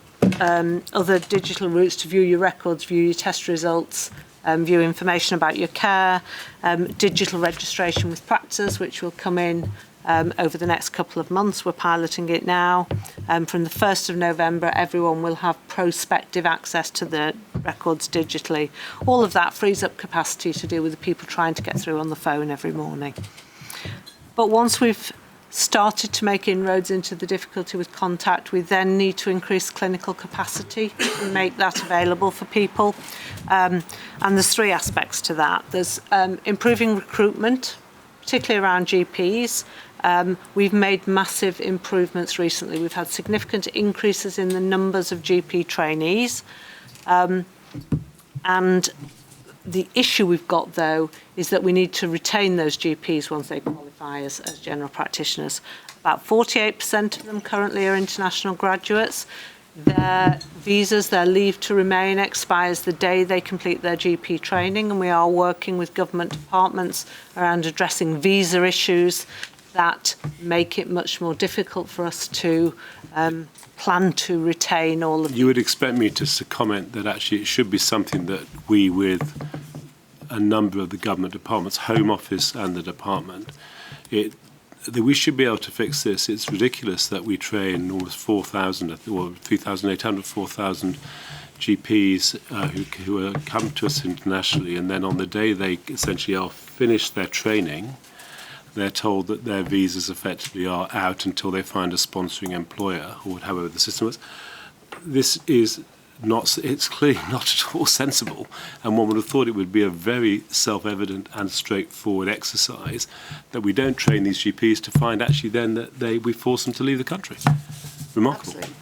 other digital routes to view your records, view your test results, view information about your care, digital registration with practices, which will come in over the next couple of months. We're piloting it now. From the 1st of November, everyone will have prospective access to the records digitally. All of that frees up capacity to deal with the people trying to get through on the phone every morning. But once we've started to make inroads into the difficulty with contact, we then need to increase clinical capacity and make that available for people. And there's three aspects to that. There's improving recruitment, particularly around GPs. We've made massive improvements recently. We've had significant increases in the numbers of GP trainees. And the issue we've got, though, is that we need to retain those GPs once they qualify as general practitioners. About 48% of them currently are international graduates. Their visas, their leave to remain expires the day they complete their GP training, and we are working with government departments around addressing visa issues that make it much more difficult for us to plan to retain all of. You would expect me just to comment that actually it should be something that we, with a number of the government departments, Home Office and the department, that we should be able to fix this. It's ridiculous that we train almost 4,000 or 3,800, 4,000 GPs who come to us internationally, and then on the day they essentially are finished their training, they're told that their visas effectively are out until they find a sponsoring employer, or however the system works. This is not, it's clearly not at all sensible, and one would have thought it would be a very self-evident and straightforward exercise that we don't train these GPs to find actually then that we force them to leave the country. Remarkable. Absolutely.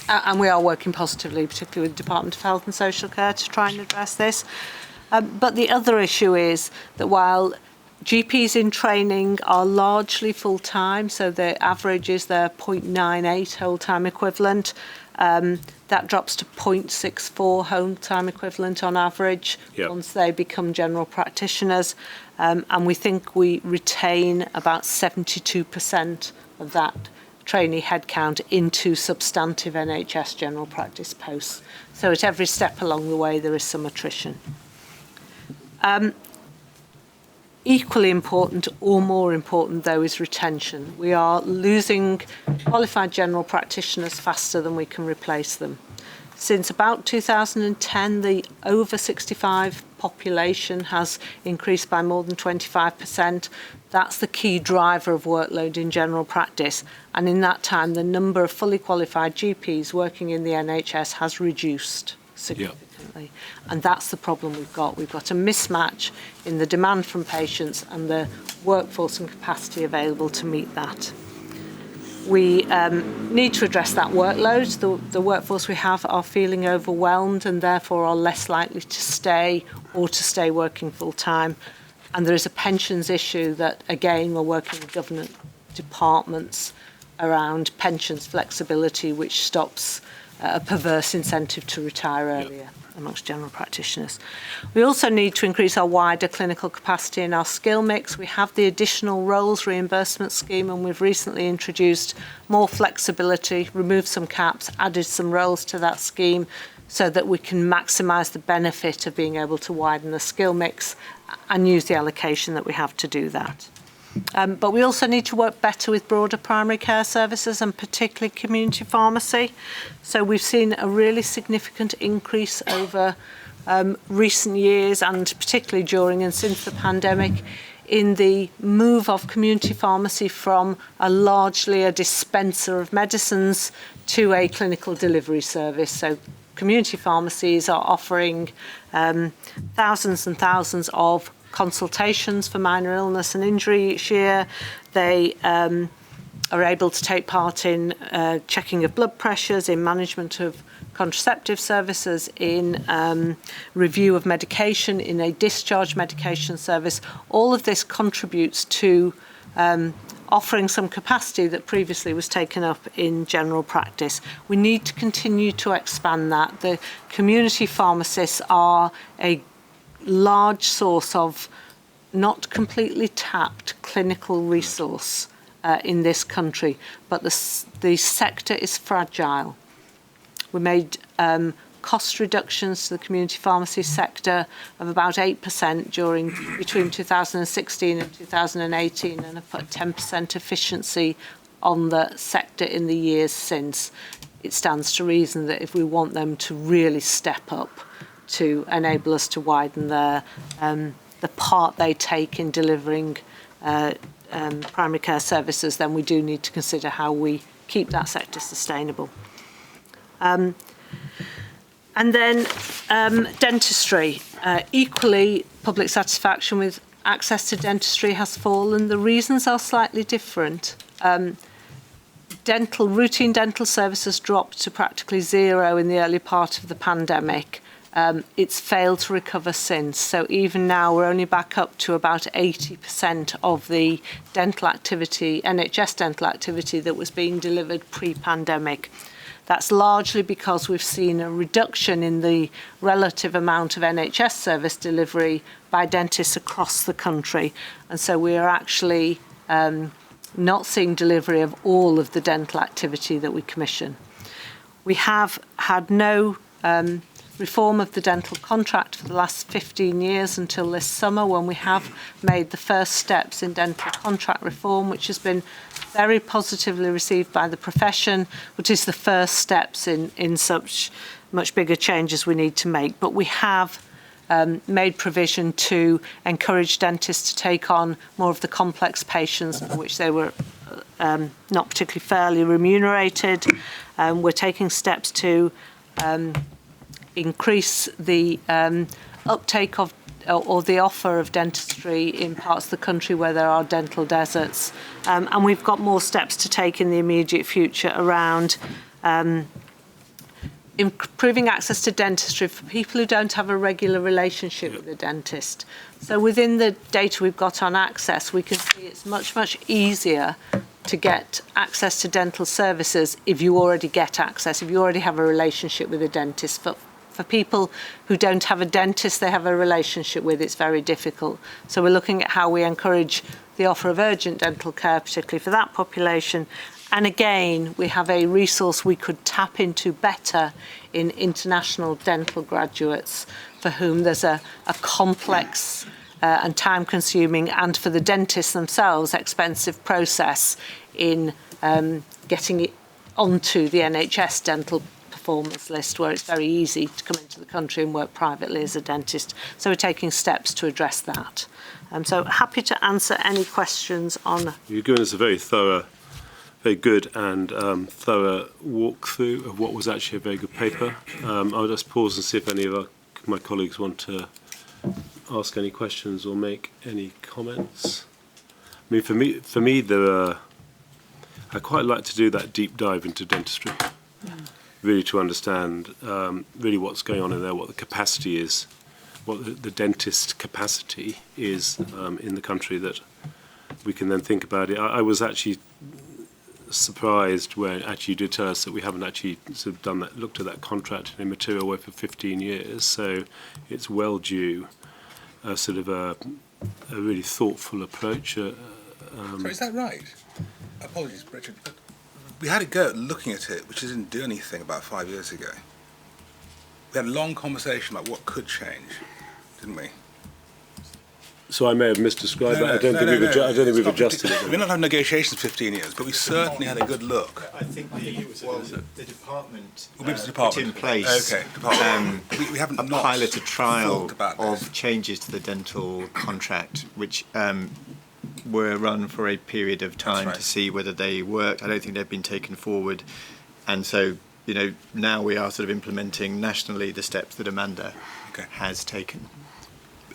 And we are working positively, particularly with the Department of Health and Social Care, to try and address this. But the other issue is that while GPs in training are largely full-time, so the average is their 0.98 whole-time equivalent. That drops to 0.64 whole-time equivalent on average once they become general practitioners. And we think we retain about 72% of that trainee headcount into substantive NHS general practice posts. So at every step along the way, there is some attrition. Equally important, or more important, though, is retention. We are losing qualified general practitioners faster than we can replace them. Since about 2010, the over 65 population has increased by more than 25%. That's the key driver of workload in general practice. And in that time, the number of fully qualified GPs working in the NHS has reduced significantly. And that's the problem we've got. We've got a mismatch in the demand from patients and the workforce and capacity available to meet that. We need to address that workload. The workforce we have are feeling overwhelmed and therefore are less likely to stay or to stay working full time. And there is a pensions issue that, again, we're working with government departments around pensions flexibility, which stops a perverse incentive to retire earlier amongst general practitioners. We also need to increase our wider clinical capacity in our skill mix. We have the additional roles reimbursement scheme, and we've recently introduced more flexibility, removed some caps, added some roles to that scheme so that we can maximise the benefit of being able to widen the skill mix and use the allocation that we have to do that. But we also need to work better with broader primary care services and particularly community pharmacy. So we've seen a really significant increase over recent years, and particularly during and since the pandemic, in the move of community pharmacy from largely a dispenser of medicines to a clinical delivery service. So community pharmacies are offering thousands and thousands of consultations for minor illness and injury each year. They are able to take part in checking of blood pressures, in management of contraceptive services, in review of medication, in a discharge medication service. All of this contributes to offering some capacity that previously was taken up in general practice. We need to continue to expand that. The community pharmacists are a large source of not completely tapped clinical resource in this country, but the sector is fragile. We made cost reductions to the community pharmacy sector of about 8% between 2016 and 2018, and have put 10% efficiency on the sector in the years since. It stands to reason that if we want them to really step up to enable us to widen the part they take in delivering primary care services, then we do need to consider how we keep that sector sustainable. And then dentistry. Equally, public satisfaction with access to dentistry has fallen. The reasons are slightly different. Routine dental services dropped to practically zero in the early part of the pandemic. It's failed to recover since. So even now, we're only back up to about 80% of the dental activity, NHS dental activity that was being delivered pre-pandemic. That's largely because we've seen a reduction in the relative amount of NHS service delivery by dentists across the country. And so we are actually not seeing delivery of all of the dental activity that we commission. We have had no reform of the dental contract for the last 15 years until this summer, when we have made the first steps in dental contract reform, which has been very positively received by the profession, which is the first steps in such much bigger changes we need to make. But we have made provision to encourage dentists to take on more of the complex patients for which they were not particularly fairly remunerated. We're taking steps to increase the uptake of or the offer of dentistry in parts of the country where there are dental deserts. And we've got more steps to take in the immediate future around improving access to dentistry for people who don't have a regular relationship with a dentist. So within the data we've got on access, we can see it's much, much easier to get access to dental services if you already get access, if you already have a relationship with a dentist. For people who don't have a dentist they have a relationship with, it's very difficult. So we're looking at how we encourage the offer of urgent dental care, particularly for that population. And again, we have a resource we could tap into better in international dental graduates, for whom there's a complex and time-consuming, and for the dentists themselves, expensive process in getting it onto the NHS dental performance list, where it's very easy to come into the country and work privately as a dentist. So we're taking steps to address that. So happy to answer any questions on... You've given us a very thorough, very good and thorough walkthrough of what was actually a very good paper. I'll just pause and see if any of my colleagues want to ask any questions or make any comments. I mean, for me, I quite like to do that deep dive into dentistry. Really to understand really what's going on in there, what the capacity is, what the dentist capacity is in the country, that we can then think about it. I was actually surprised when actually you did tell us that we haven't actually sort of done that, looked at that contract in a material way for 15 years, so it's well due sort of a really thoughtful approach. So is that right? Apologies, Richard, but we had a go at looking at it, which didn't do anything about 5 years ago. We had a long conversation about what could change, didn't we? So I may have misdescribed that. I don't think we've adjusted it. We've not had negotiations 15 years, but we certainly had a good look. I think the department put in place we haven't a piloted trial about of changes to the dental contract, which were run for a period of time to see whether they worked. I don't think they've been taken forward. And so, now we are sort of implementing nationally the steps that Amanda has taken.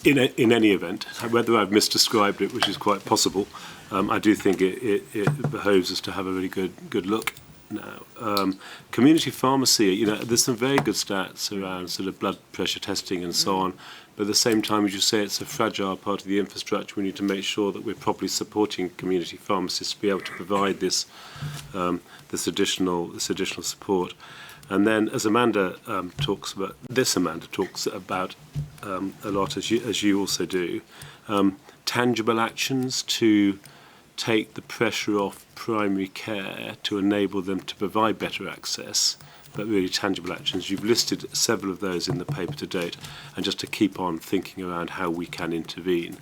In any event, whether I've misdescribed it, which is quite possible, I do think it behoves us to have a really good look now. Community pharmacy, there's some very good stats around sort of blood pressure testing and so on, but at the same time, as you say, it's a fragile part of the infrastructure. We need to make sure that we're properly supporting community pharmacists to be able to provide this additional support. And then, as Amanda talks about a lot, as you also do, tangible actions to take the pressure off primary care to enable them to provide better access, but really tangible actions. You've listed several of those in the paper to date, and just to keep on thinking around how we can intervene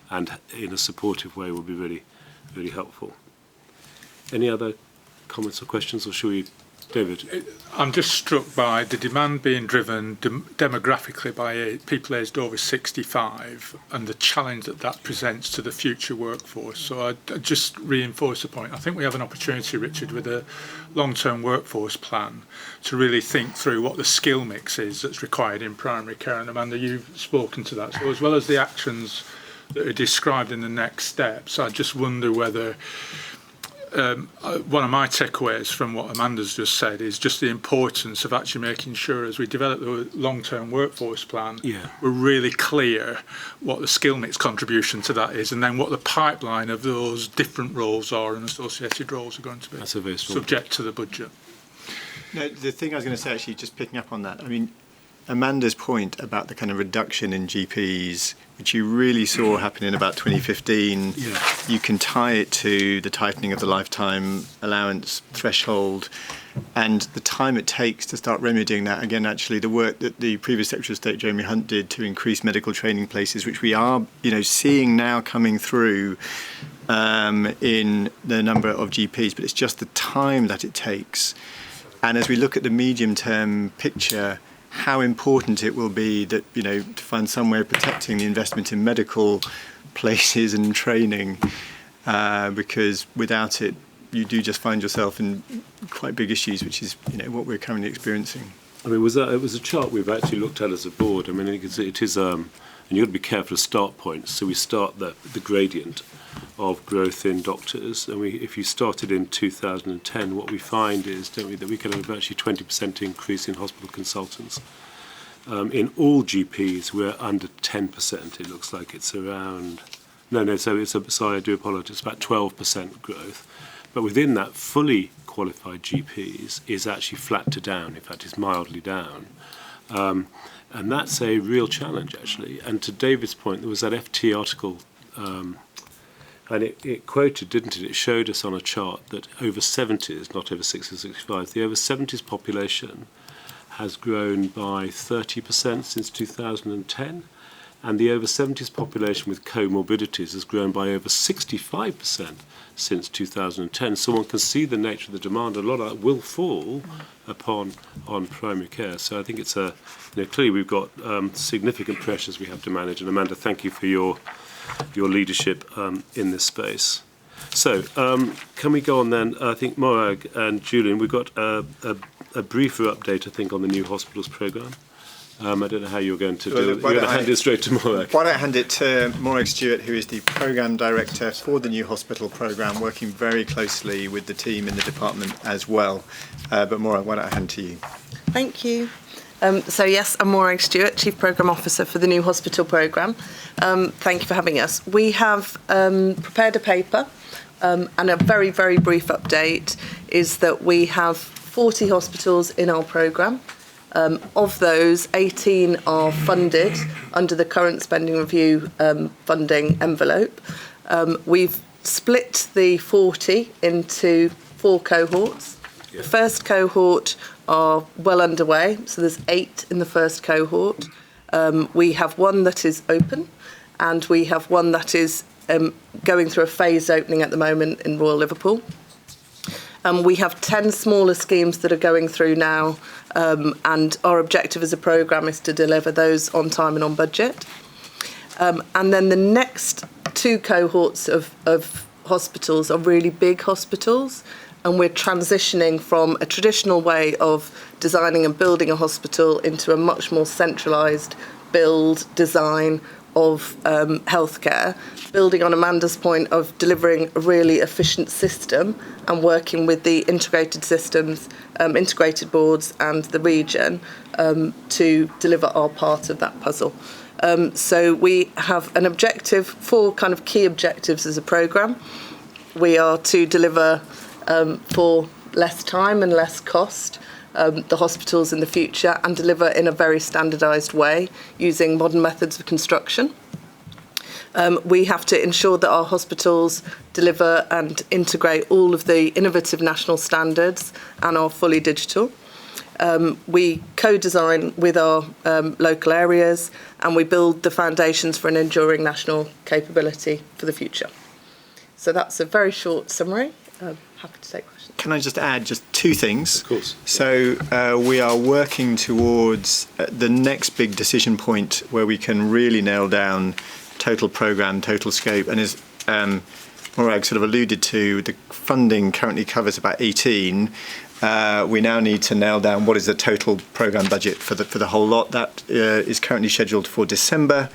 and in a supportive way will be really, really helpful. Any other comments or questions, or shall we, David? I'm just struck by the demand being driven demographically by people aged over 65 and the challenge that presents to the future workforce. So I just reinforce the point. I think we have an opportunity, Richard, with a long-term workforce plan to really think through what the skill mix is that's required in primary care. And Amanda, you've spoken to that. So as well as the actions that are described in the next steps, I just wonder whether one of my takeaways from what Amanda's just said is just the importance of actually making sure as we develop the long-term workforce plan, we're really clear what the skill mix contribution to that is, and then what the pipeline of those different roles are and associated roles are going to be. That's a very strong subject to the budget. No, the thing I was going to say, actually, just picking up on that, I mean, Amanda's point about the kind of reduction in GPs, which you really saw happen in about 2015, you can tie it to the tightening of the lifetime allowance threshold and the time it takes to start remedying that. Again, actually, the work that the previous Secretary of State, Jeremy Hunt, did to increase medical training places, which we are, seeing now coming through in the number of GPs, but it's just the time that it takes. And as we look at the medium-term picture, how important it will be that, to find some way of protecting the investment in medical places and training, because without it, you do just find yourself in quite big issues, which is, what we're currently experiencing. I mean, it was a chart we've actually looked at as a board. I mean, it is, and you've got to be careful of start points. So we start the gradient of growth in doctors, and if you started in 2010, what we find is, don't we, that we can have a virtually 20% increase in hospital consultants. In all GPs, we're under 10%. It looks like it's around. Sorry, I do apologise. It's about 12% growth, but within that, fully qualified GPs is actually flat to down. In fact, it's mildly down. And that's a real challenge, actually. And to David's point, there was that FT article. And it quoted, didn't it? It showed us on a chart that over 70s, not over 60s, 65s, the over 70s population has grown by 30% since 2010, and the over 70s population with comorbidities has grown by over 65% since 2010. So one can see the nature of the demand. A lot of that will fall on primary care. So I think it's clearly we've got significant pressures we have to manage. And Amanda, thank you for your leadership in this space. So can we go on then? I think Morag and Julian, we've got a briefer update, I think, on the new hospitals programme. I don't know how you're going to do it. You're going to hand it straight to Morag. Why don't I hand it to Morag Stewart, who is the Programme Director for the new hospital programme, working very closely with the team in the department as well. But Morag, why don't I hand to you? Thank you. So yes, I'm Morag Stewart, Chief Programme Officer for the new hospital programme. Thank you for having us. We have prepared a paper, and a very, very brief update is that we have 40 hospitals in our programme. Of those, 18 are funded under the current spending review funding envelope. We've split the 40 into 4 cohorts. The first cohort are well underway, so there's 8 in the first cohort. We have 1 that is open, and we have 1 that is going through a phased opening at the moment in Royal Liverpool. We have 10 smaller schemes that are going through now, and our objective as a programme is to deliver those on time and on budget. And then the next 2 cohorts of hospitals are really big hospitals, and we're transitioning from a traditional way of designing and building a hospital into a much more centralised build, design, of healthcare, building on Amanda's point of delivering a really efficient system and working with the integrated systems, integrated boards and the region to deliver our part of that puzzle. So we have an objective, 4 kind of key objectives as a programme. We are to deliver for less time and less cost the hospitals in the future, and deliver in a very standardised way using modern methods of construction. We have to ensure that our hospitals deliver and integrate all of the innovative national standards and are fully digital. We co-design with our local areas, and we build the foundations for an enduring national capability for the future. So that's a very short summary. Happy to take questions. Can I just add just 2 things? Of course. So we are working towards the next big decision point where we can really nail down total programme, total scope. And as Morag sort of alluded to, the funding currently covers about 18. We now need to nail down what is the total programme budget for the whole lot. That is currently scheduled for December.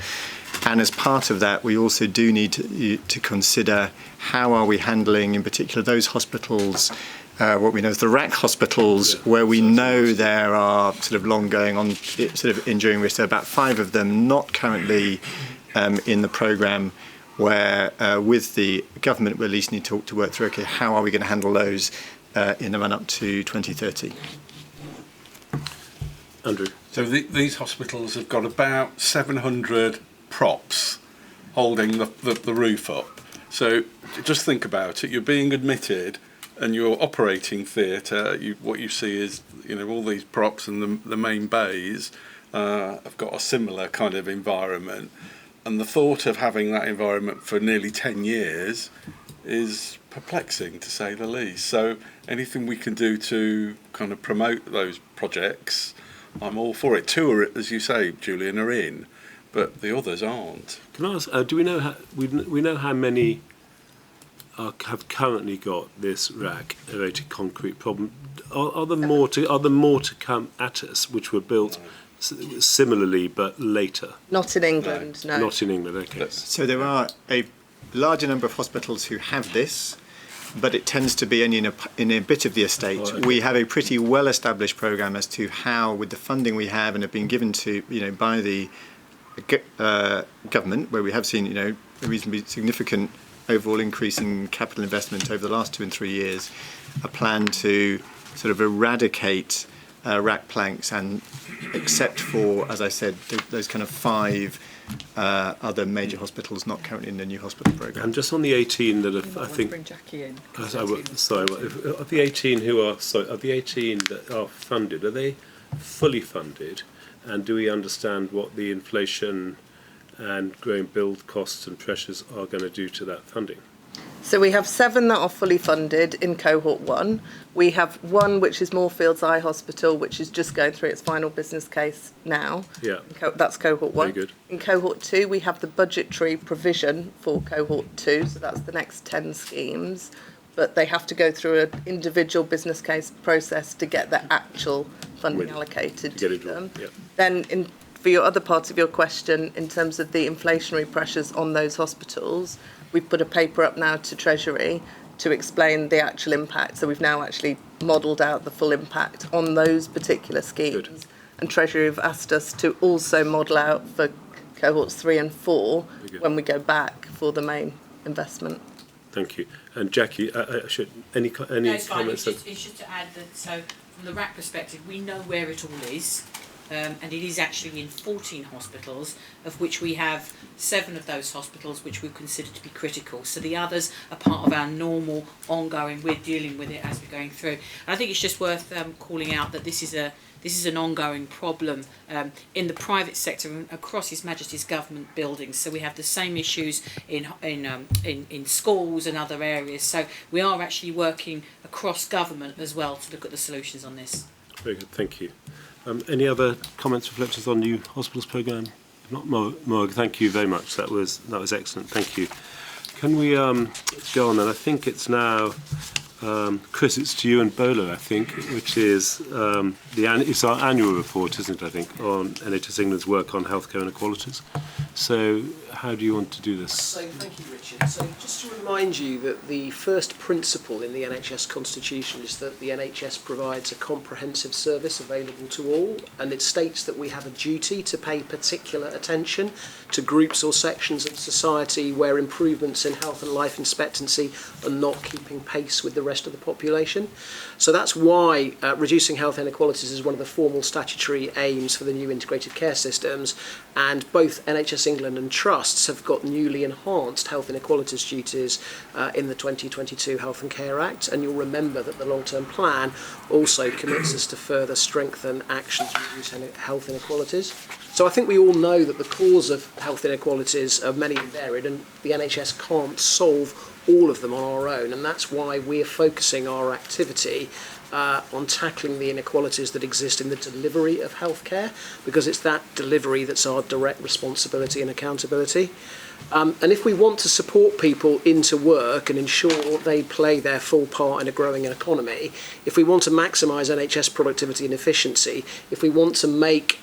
And as part of that, we also do need to consider how are we handling, in particular, those hospitals, what we know as the RAC hospitals, where we know there are sort of long going on sort of enduring risk. There are about 5 of them not currently in the programme, where with the government we at least need to work through, okay, how are we going to handle those in the run-up to 2030? Andrew. So these hospitals have got about 700 props holding the roof up. So just think about it. You're being admitted, and your operating theatre, what you see is, all these props, and the main bays have got a similar kind of environment. And the thought of having that environment for nearly 10 years is perplexing, to say the least. So anything we can do to kind of promote those projects, I'm all for it. 2 are, as you say, Julian, are in, but the others aren't. Can I ask, do we know how, we know how many have currently got this RAC aerated concrete problem? Are there more to come at us, which were built similarly but later? Not in England, no. Not in England, okay. So there are a larger number of hospitals who have this, but it tends to be only in a bit of the estate. Oh, okay. We have a pretty well-established programme as to how, with the funding we have and have been given to, by the government, where we have seen, a reasonably significant overall increase in capital investment over the last 2 and 3 years, a plan to sort of eradicate rack planks, and except for, as I said, those kind of 5 other major hospitals not currently in the new hospital programme. And just on the 18 that have, I think, bring Jackie in. Of the 18 that are funded, are they fully funded? And do we understand what the inflation and growing build costs and pressures are going to do to that funding? So we have 7 that are fully funded in cohort 1. We have 1 which is Moorfields Eye Hospital, which is just going through its final business case now. Yeah. That's cohort 1. Very good. In cohort 2, we have the budgetary provision for cohort 2, so that's the next 10 schemes. But they have to go through an individual business case process to get the actual funding allocated to them. Yep. Then for your other part of your question, in terms of the inflationary pressures on those hospitals, we've put a paper up now to Treasury to explain the actual impact. So we've now actually modelled out the full impact on those particular schemes. Good. And Treasury have asked us to also model out for cohorts 3 and 4 when we go back for the main investment. Thank you. And Jackie, any it's fine. comments? It's just to add that, so from the RAC perspective, we know where it all is. And it is actually in 14 hospitals, of which we have 7 of those hospitals which we consider to be critical. So the others are part of our normal ongoing, we're dealing with it as we're going through. And I think it's just worth calling out that this is an ongoing problem in the private sector and across His Majesty's government buildings. So we have the same issues in schools and other areas. So we are actually working across government as well to look at the solutions on this. Very good, thank you. Any other comments, reflections on new hospitals programme? If not, Morag, thank you very much. That was excellent. Thank you. Can we go on then? I think it's now Chris. It's to you and Bolo, I think, which is it's our annual report, isn't it? I think on NHS England's work on healthcare inequalities. So how do you want to do this? So thank you, Richard. So just to remind you that the first principle in the NHS Constitution is that the NHS provides a comprehensive service available to all, and it states that we have a duty to pay particular attention to groups or sections of society where improvements in health and life expectancy are not keeping pace with the rest of the population. So that's why reducing health inequalities is one of the formal statutory aims for the new integrated care systems, and both NHS England and trusts have got newly enhanced health inequalities duties in the 2022 Health and Care Act, and you'll remember that the long-term plan also commits us to further strengthen actions to reduce health inequalities. So I think we all know that the cause of health inequalities are many and varied, and the NHS can't solve all of them on our own, and that's why we're focusing our activity on tackling the inequalities that exist in the delivery of healthcare, because it's that delivery that's our direct responsibility and accountability. And if we want to support people into work and ensure they play their full part in a growing economy, if we want to maximise NHS productivity and efficiency, if we want to make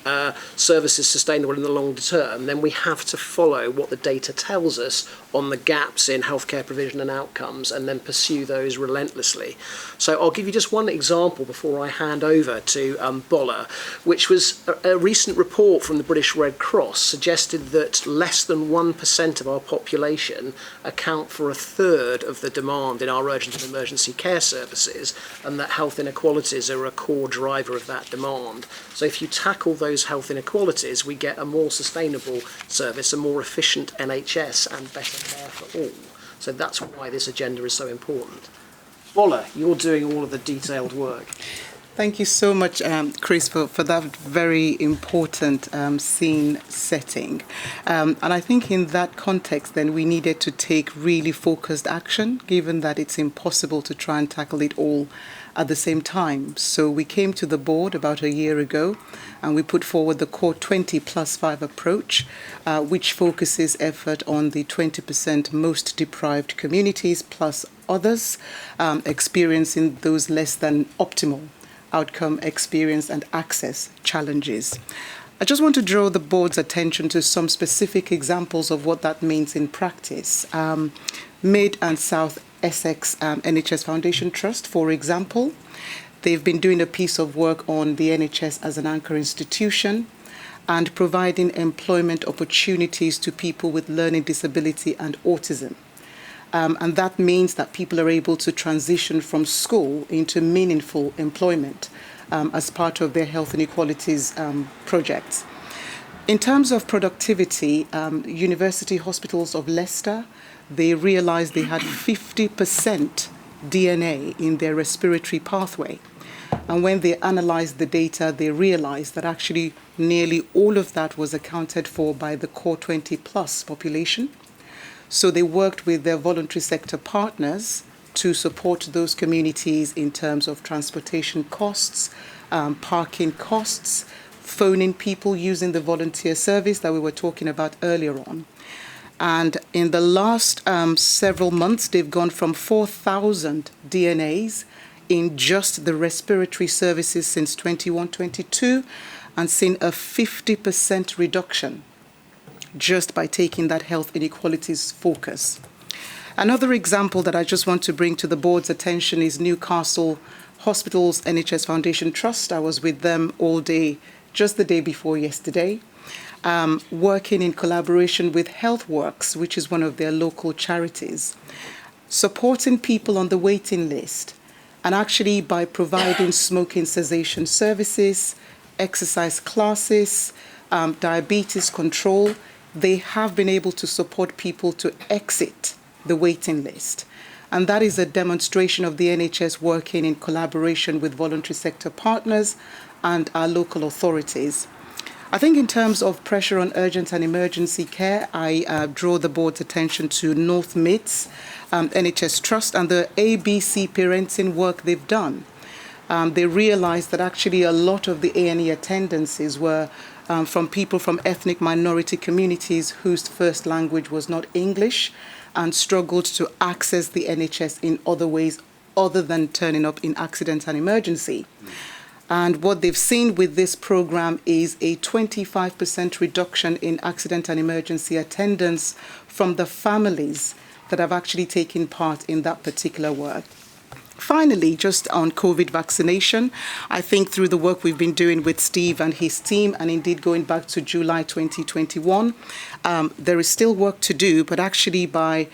services sustainable in the long term, then we have to follow what the data tells us on the gaps in healthcare provision and outcomes, and then pursue those relentlessly. So I'll give you just one example before I hand over to Bola, which was a recent report from the British Red Cross suggested that less than 1% of our population account for a third of the demand in our urgent and emergency care services, and that health inequalities are a core driver of that demand. So if you tackle those health inequalities, we get a more sustainable service, a more efficient NHS, and better care for all. So that's why this agenda is so important. Bola, you're doing all of the detailed work. Thank you so much, Chris, for that very important scene setting. And I think in that context, then, we needed to take really focused action, given that it's impossible to try and tackle it all at the same time. So we came to the board about a year ago, and we put forward the Core 20+5 approach, which focuses effort on the 20% most deprived communities plus others, experiencing those less than optimal outcome, experience and access challenges. I just want to draw the board's attention to some specific examples of what that means in practice. Mid and South Essex NHS Foundation Trust, for example, they've been doing a piece of work on the NHS as an anchor institution and providing employment opportunities to people with learning disability and autism. And that means that people are able to transition from school into meaningful employment as part of their health inequalities projects. In terms of productivity, University Hospitals of Leicester, they realized they had 50% DNA in their respiratory pathway. And when they analyzed the data, they realized that actually nearly all of that was accounted for by the Core 20+ population. So they worked with their voluntary sector partners to support those communities in terms of transportation costs, parking costs, phoning people using the volunteer service that we were talking about earlier on. And in the last several months, they've gone from 4,000 DNAs in just the respiratory services since 21-22 and seen a 50% reduction just by taking that health inequalities focus. Another example that I just want to bring to the board's attention is Newcastle Hospitals NHS Foundation Trust. I was with them all day, just the day before yesterday, working in collaboration with HealthWorks, which is one of their local charities, supporting people on the waiting list, and actually by providing smoking cessation services, exercise classes, diabetes control, they have been able to support people to exit the waiting list. And that is a demonstration of the NHS working in collaboration with voluntary sector partners and our local authorities. I think in terms of pressure on urgent and emergency care, I draw the board's attention to North Mids NHS Trust and the ABC parenting work they've done. They realized that actually a lot of the A&E attendances were from people from ethnic minority communities whose first language was not English and struggled to access the NHS in other ways other than turning up in accident and emergency. And what they've seen with this program is a 25% reduction in accident and emergency attendance from the families that have actually taken part in that particular work. Finally, just on COVID vaccination, I think through the work we've been doing with Steve and his team, and indeed going back to July 2021, there is still work to do, but actually by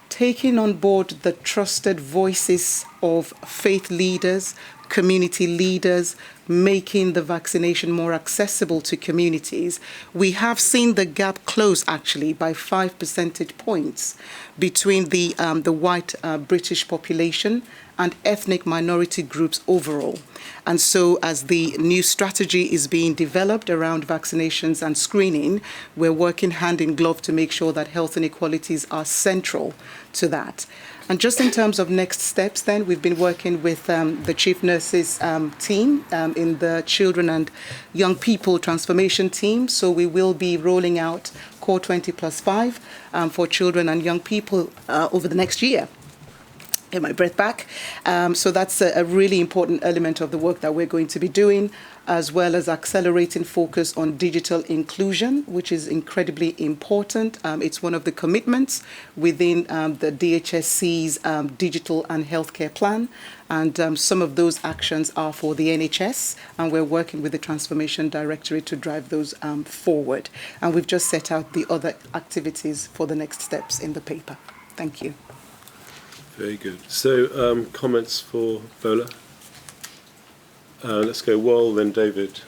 taking on board the trusted voices of faith leaders, community leaders, making the vaccination more accessible to communities, we have seen the gap close actually by 5 percentage points between the white British population and ethnic minority groups overall. And so as the new strategy is being developed around vaccinations and screening, we're working hand in glove to make sure that health inequalities are central to that. And just in terms of next steps then, we've been working with the Chief Nurses team in the Children and Young People Transformation team. So we will be rolling out Core 20+5 for children and young people over the next year. Get my breath back. So that's a really important element of the work that we're going to be doing, as well as accelerating focus on digital inclusion, which is incredibly important. It's one of the commitments within the DHSC's digital and healthcare plan. And some of those actions are for the NHS, and we're working with the Transformation Directorate to drive those forward. And we've just set out the other activities for the next steps in the paper. Thank you. Very good. So, comments for Bola? Let's go Wal, then David.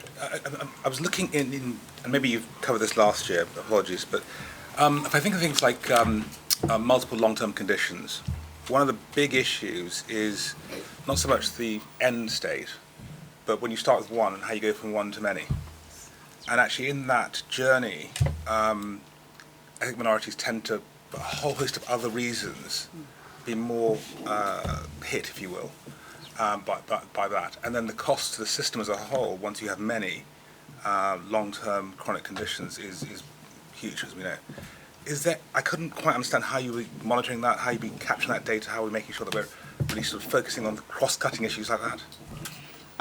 I was looking in, and maybe you've covered this last year, apologies, but if I think of things like multiple long-term conditions, one of the big issues is not so much the end state, but when you start with one and how you go from one to many. And actually in that journey, ethnic minorities tend to, for a whole host of other reasons, be more hit, if you will, by that. And then the cost to the system as a whole, once you have many long-term chronic conditions, is huge, as we know. Is there, I couldn't quite understand how you were monitoring that, how you'd be capturing that data, how we're making sure that we're really sort of focusing on the cross-cutting issues like that.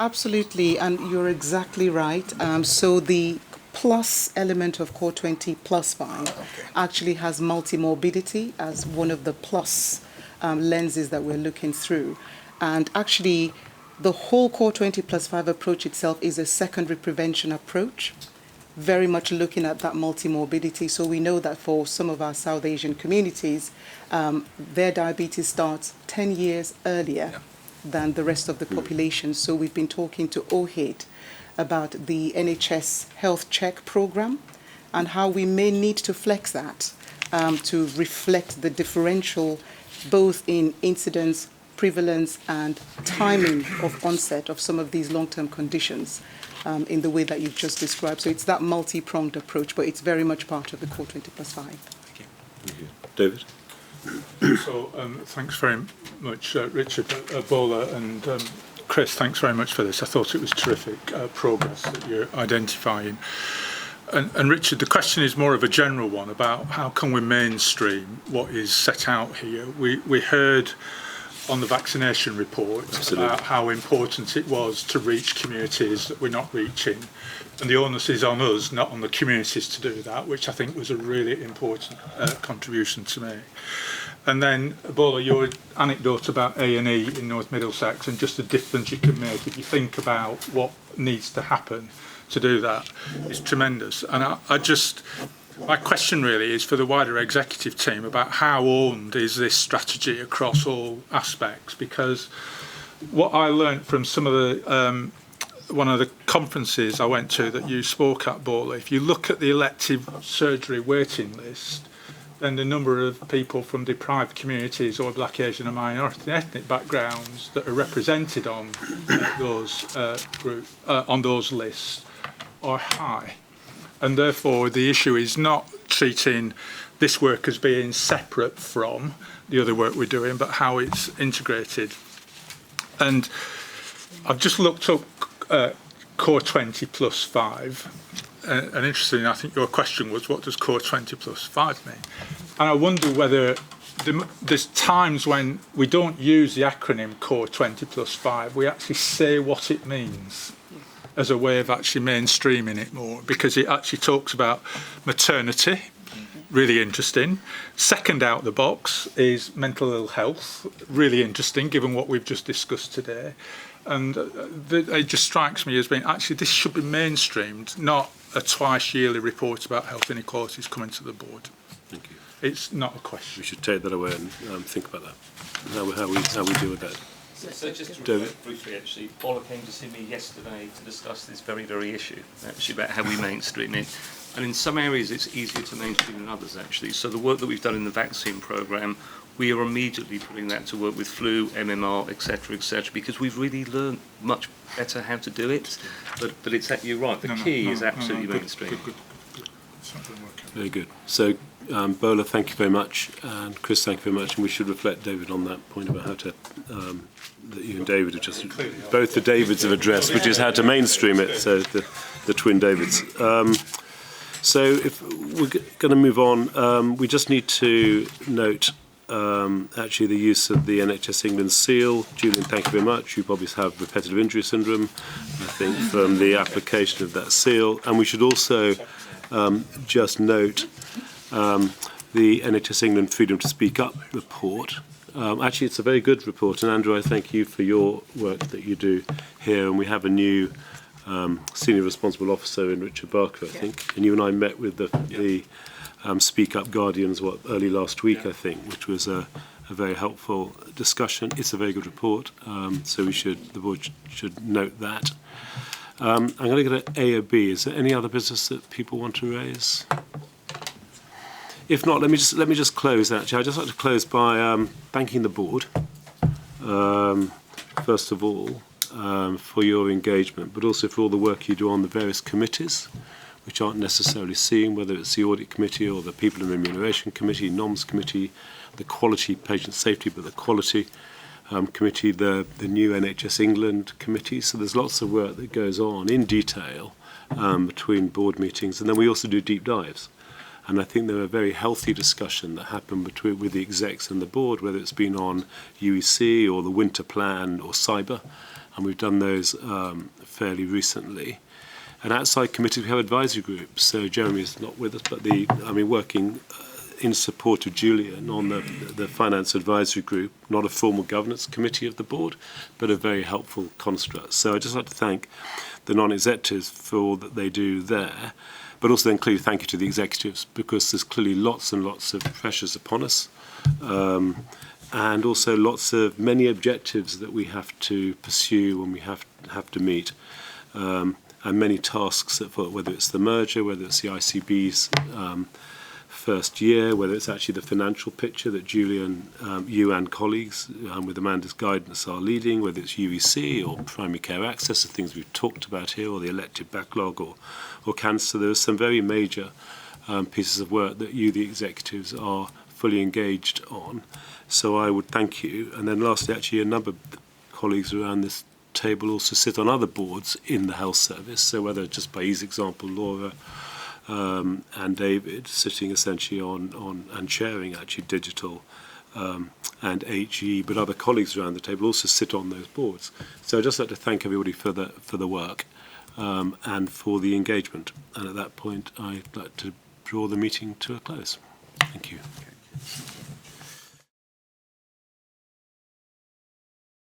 Absolutely, and you're exactly right. So the plus element of Core 20+5 actually has multimorbidity as one of the plus lenses that we're looking through. And actually, the whole Core 20+5 approach itself is a secondary prevention approach, very much looking at that multimorbidity. So we know that for some of our South Asian communities, their diabetes starts 10 years earlier than the rest of the population. So we've been talking to OHID about the NHS Health Check program and how we may need to flex that to reflect the differential both in incidence, prevalence and timing of onset of some of these long-term conditions in the way that you've just described. So it's that multi-pronged approach, but it's very much part of the Core 20+5. Thank you. David? So thanks very much, Richard, Bola and Chris, thanks very much for this. I thought it was terrific progress that you're identifying. And Richard, the question is more of a general one about how can we mainstream what is set out here. We heard on the vaccination report about how important it was to reach communities that we're not reaching. And the onus is on us, not on the communities, to do that, which I think was a really important contribution to me. And then, Bola, your anecdote about A&E in North Middlesex and just the difference you can make if you think about what needs to happen to do that is tremendous. And my question really is for the wider executive team about how owned is this strategy across all aspects, because what I learned from some of the one of the conferences I went to that you spoke at, Bola, if you look at the elective surgery waiting list, then the number of people from deprived communities or Black, Asian and minority ethnic backgrounds that are represented on those on those lists are high. And therefore the issue is not treating this work as being separate from the other work we're doing, but how it's integrated. And I've just looked up Core 20+5. And interesting, I think your question was, what does Core 20+5 mean? And I wonder whether there's times when we don't use the acronym Core 20+5, we actually say what it means. as a way of actually mainstreaming it more, because it actually talks about maternity, really interesting. Second out the box is mental ill health, really interesting given what we've just discussed today. And it just strikes me as being, actually, this should be mainstreamed, not a twice yearly report about health inequalities coming to the board. Thank you. It's not a question. We should take that away and think about that, how we deal with that. So just to reflect briefly, actually, Paula came to see me yesterday to discuss this very, very issue, actually, about how we mainstream it. And in some areas, it's easier to mainstream than others, actually. So the work that we've done in the vaccine programme, we are immediately putting that to work with flu, MMR, etc., because we've really learned much better how to do it. But it's you're right. The key is absolutely mainstream. Good. Very good. So, Bola, thank you very much, and Chris, thank you very much. And we should reflect David on that point about how to that you and David have just both the Davids have addressed, which is how to mainstream it. So the twin Davids. So if we're going to move on, we just need to note actually the use of the NHS England seal. Julian, thank you very much. You probably have repetitive injury syndrome, I think, from the application of that seal. And we should also just note the NHS England Freedom to Speak Up report. Actually, it's a very good report. And Andrew, I thank you for your work that you do here. And we have a new senior responsible officer in Richard Barker, I think. And you and I met with the Speak Up Guardians early last week, I think, which was a very helpful discussion. It's a very good report, so the board should note that. I'm going to go to A or B. Is there any other business that people want to raise? If not, let me just close. Actually, I'd just like to close by thanking the board, first of all, for your engagement, but also for all the work you do on the various committees, which aren't necessarily seen, whether it's the Audit Committee or the People and Remuneration Committee, NOMS Committee, the Quality, Patient Safety, but the Quality Committee, the new NHS England Committee. So there's lots of work that goes on in detail between board meetings. And then we also do deep dives. And I think they're a very healthy discussion that happened with the execs and the board, whether it's been on UEC or the Winter Plan or cyber. And we've done those fairly recently. And outside committees, we have advisory groups. So Jeremy is not with us, but working in support of Julian on the Finance Advisory Group, not a formal governance committee of the board, but a very helpful construct. So I'd just like to thank the non-executives for all that they do there, but also then clearly thank you to the executives, because there's clearly lots and lots of pressures upon us. And also many objectives that we have to pursue and we have to meet. And many tasks, whether it's the merger, whether it's the ICB's first year, whether it's actually the financial picture that Julian, you and colleagues with Amanda's guidance are leading, whether it's UEC or primary care access, the things we've talked about here, or the elective backlog or cancer. There are some very major pieces of work that you, the executives, are fully engaged on. So I would thank you. And then lastly, actually, a number of colleagues around this table also sit on other boards in the health service. So whether just by easy example, Laura and David sitting essentially on and chairing actually digital and HE, but other colleagues around the table also sit on those boards. So I'd just like to thank everybody for the work and for the engagement. And at that point, I'd like to draw the meeting to a close. Thank you.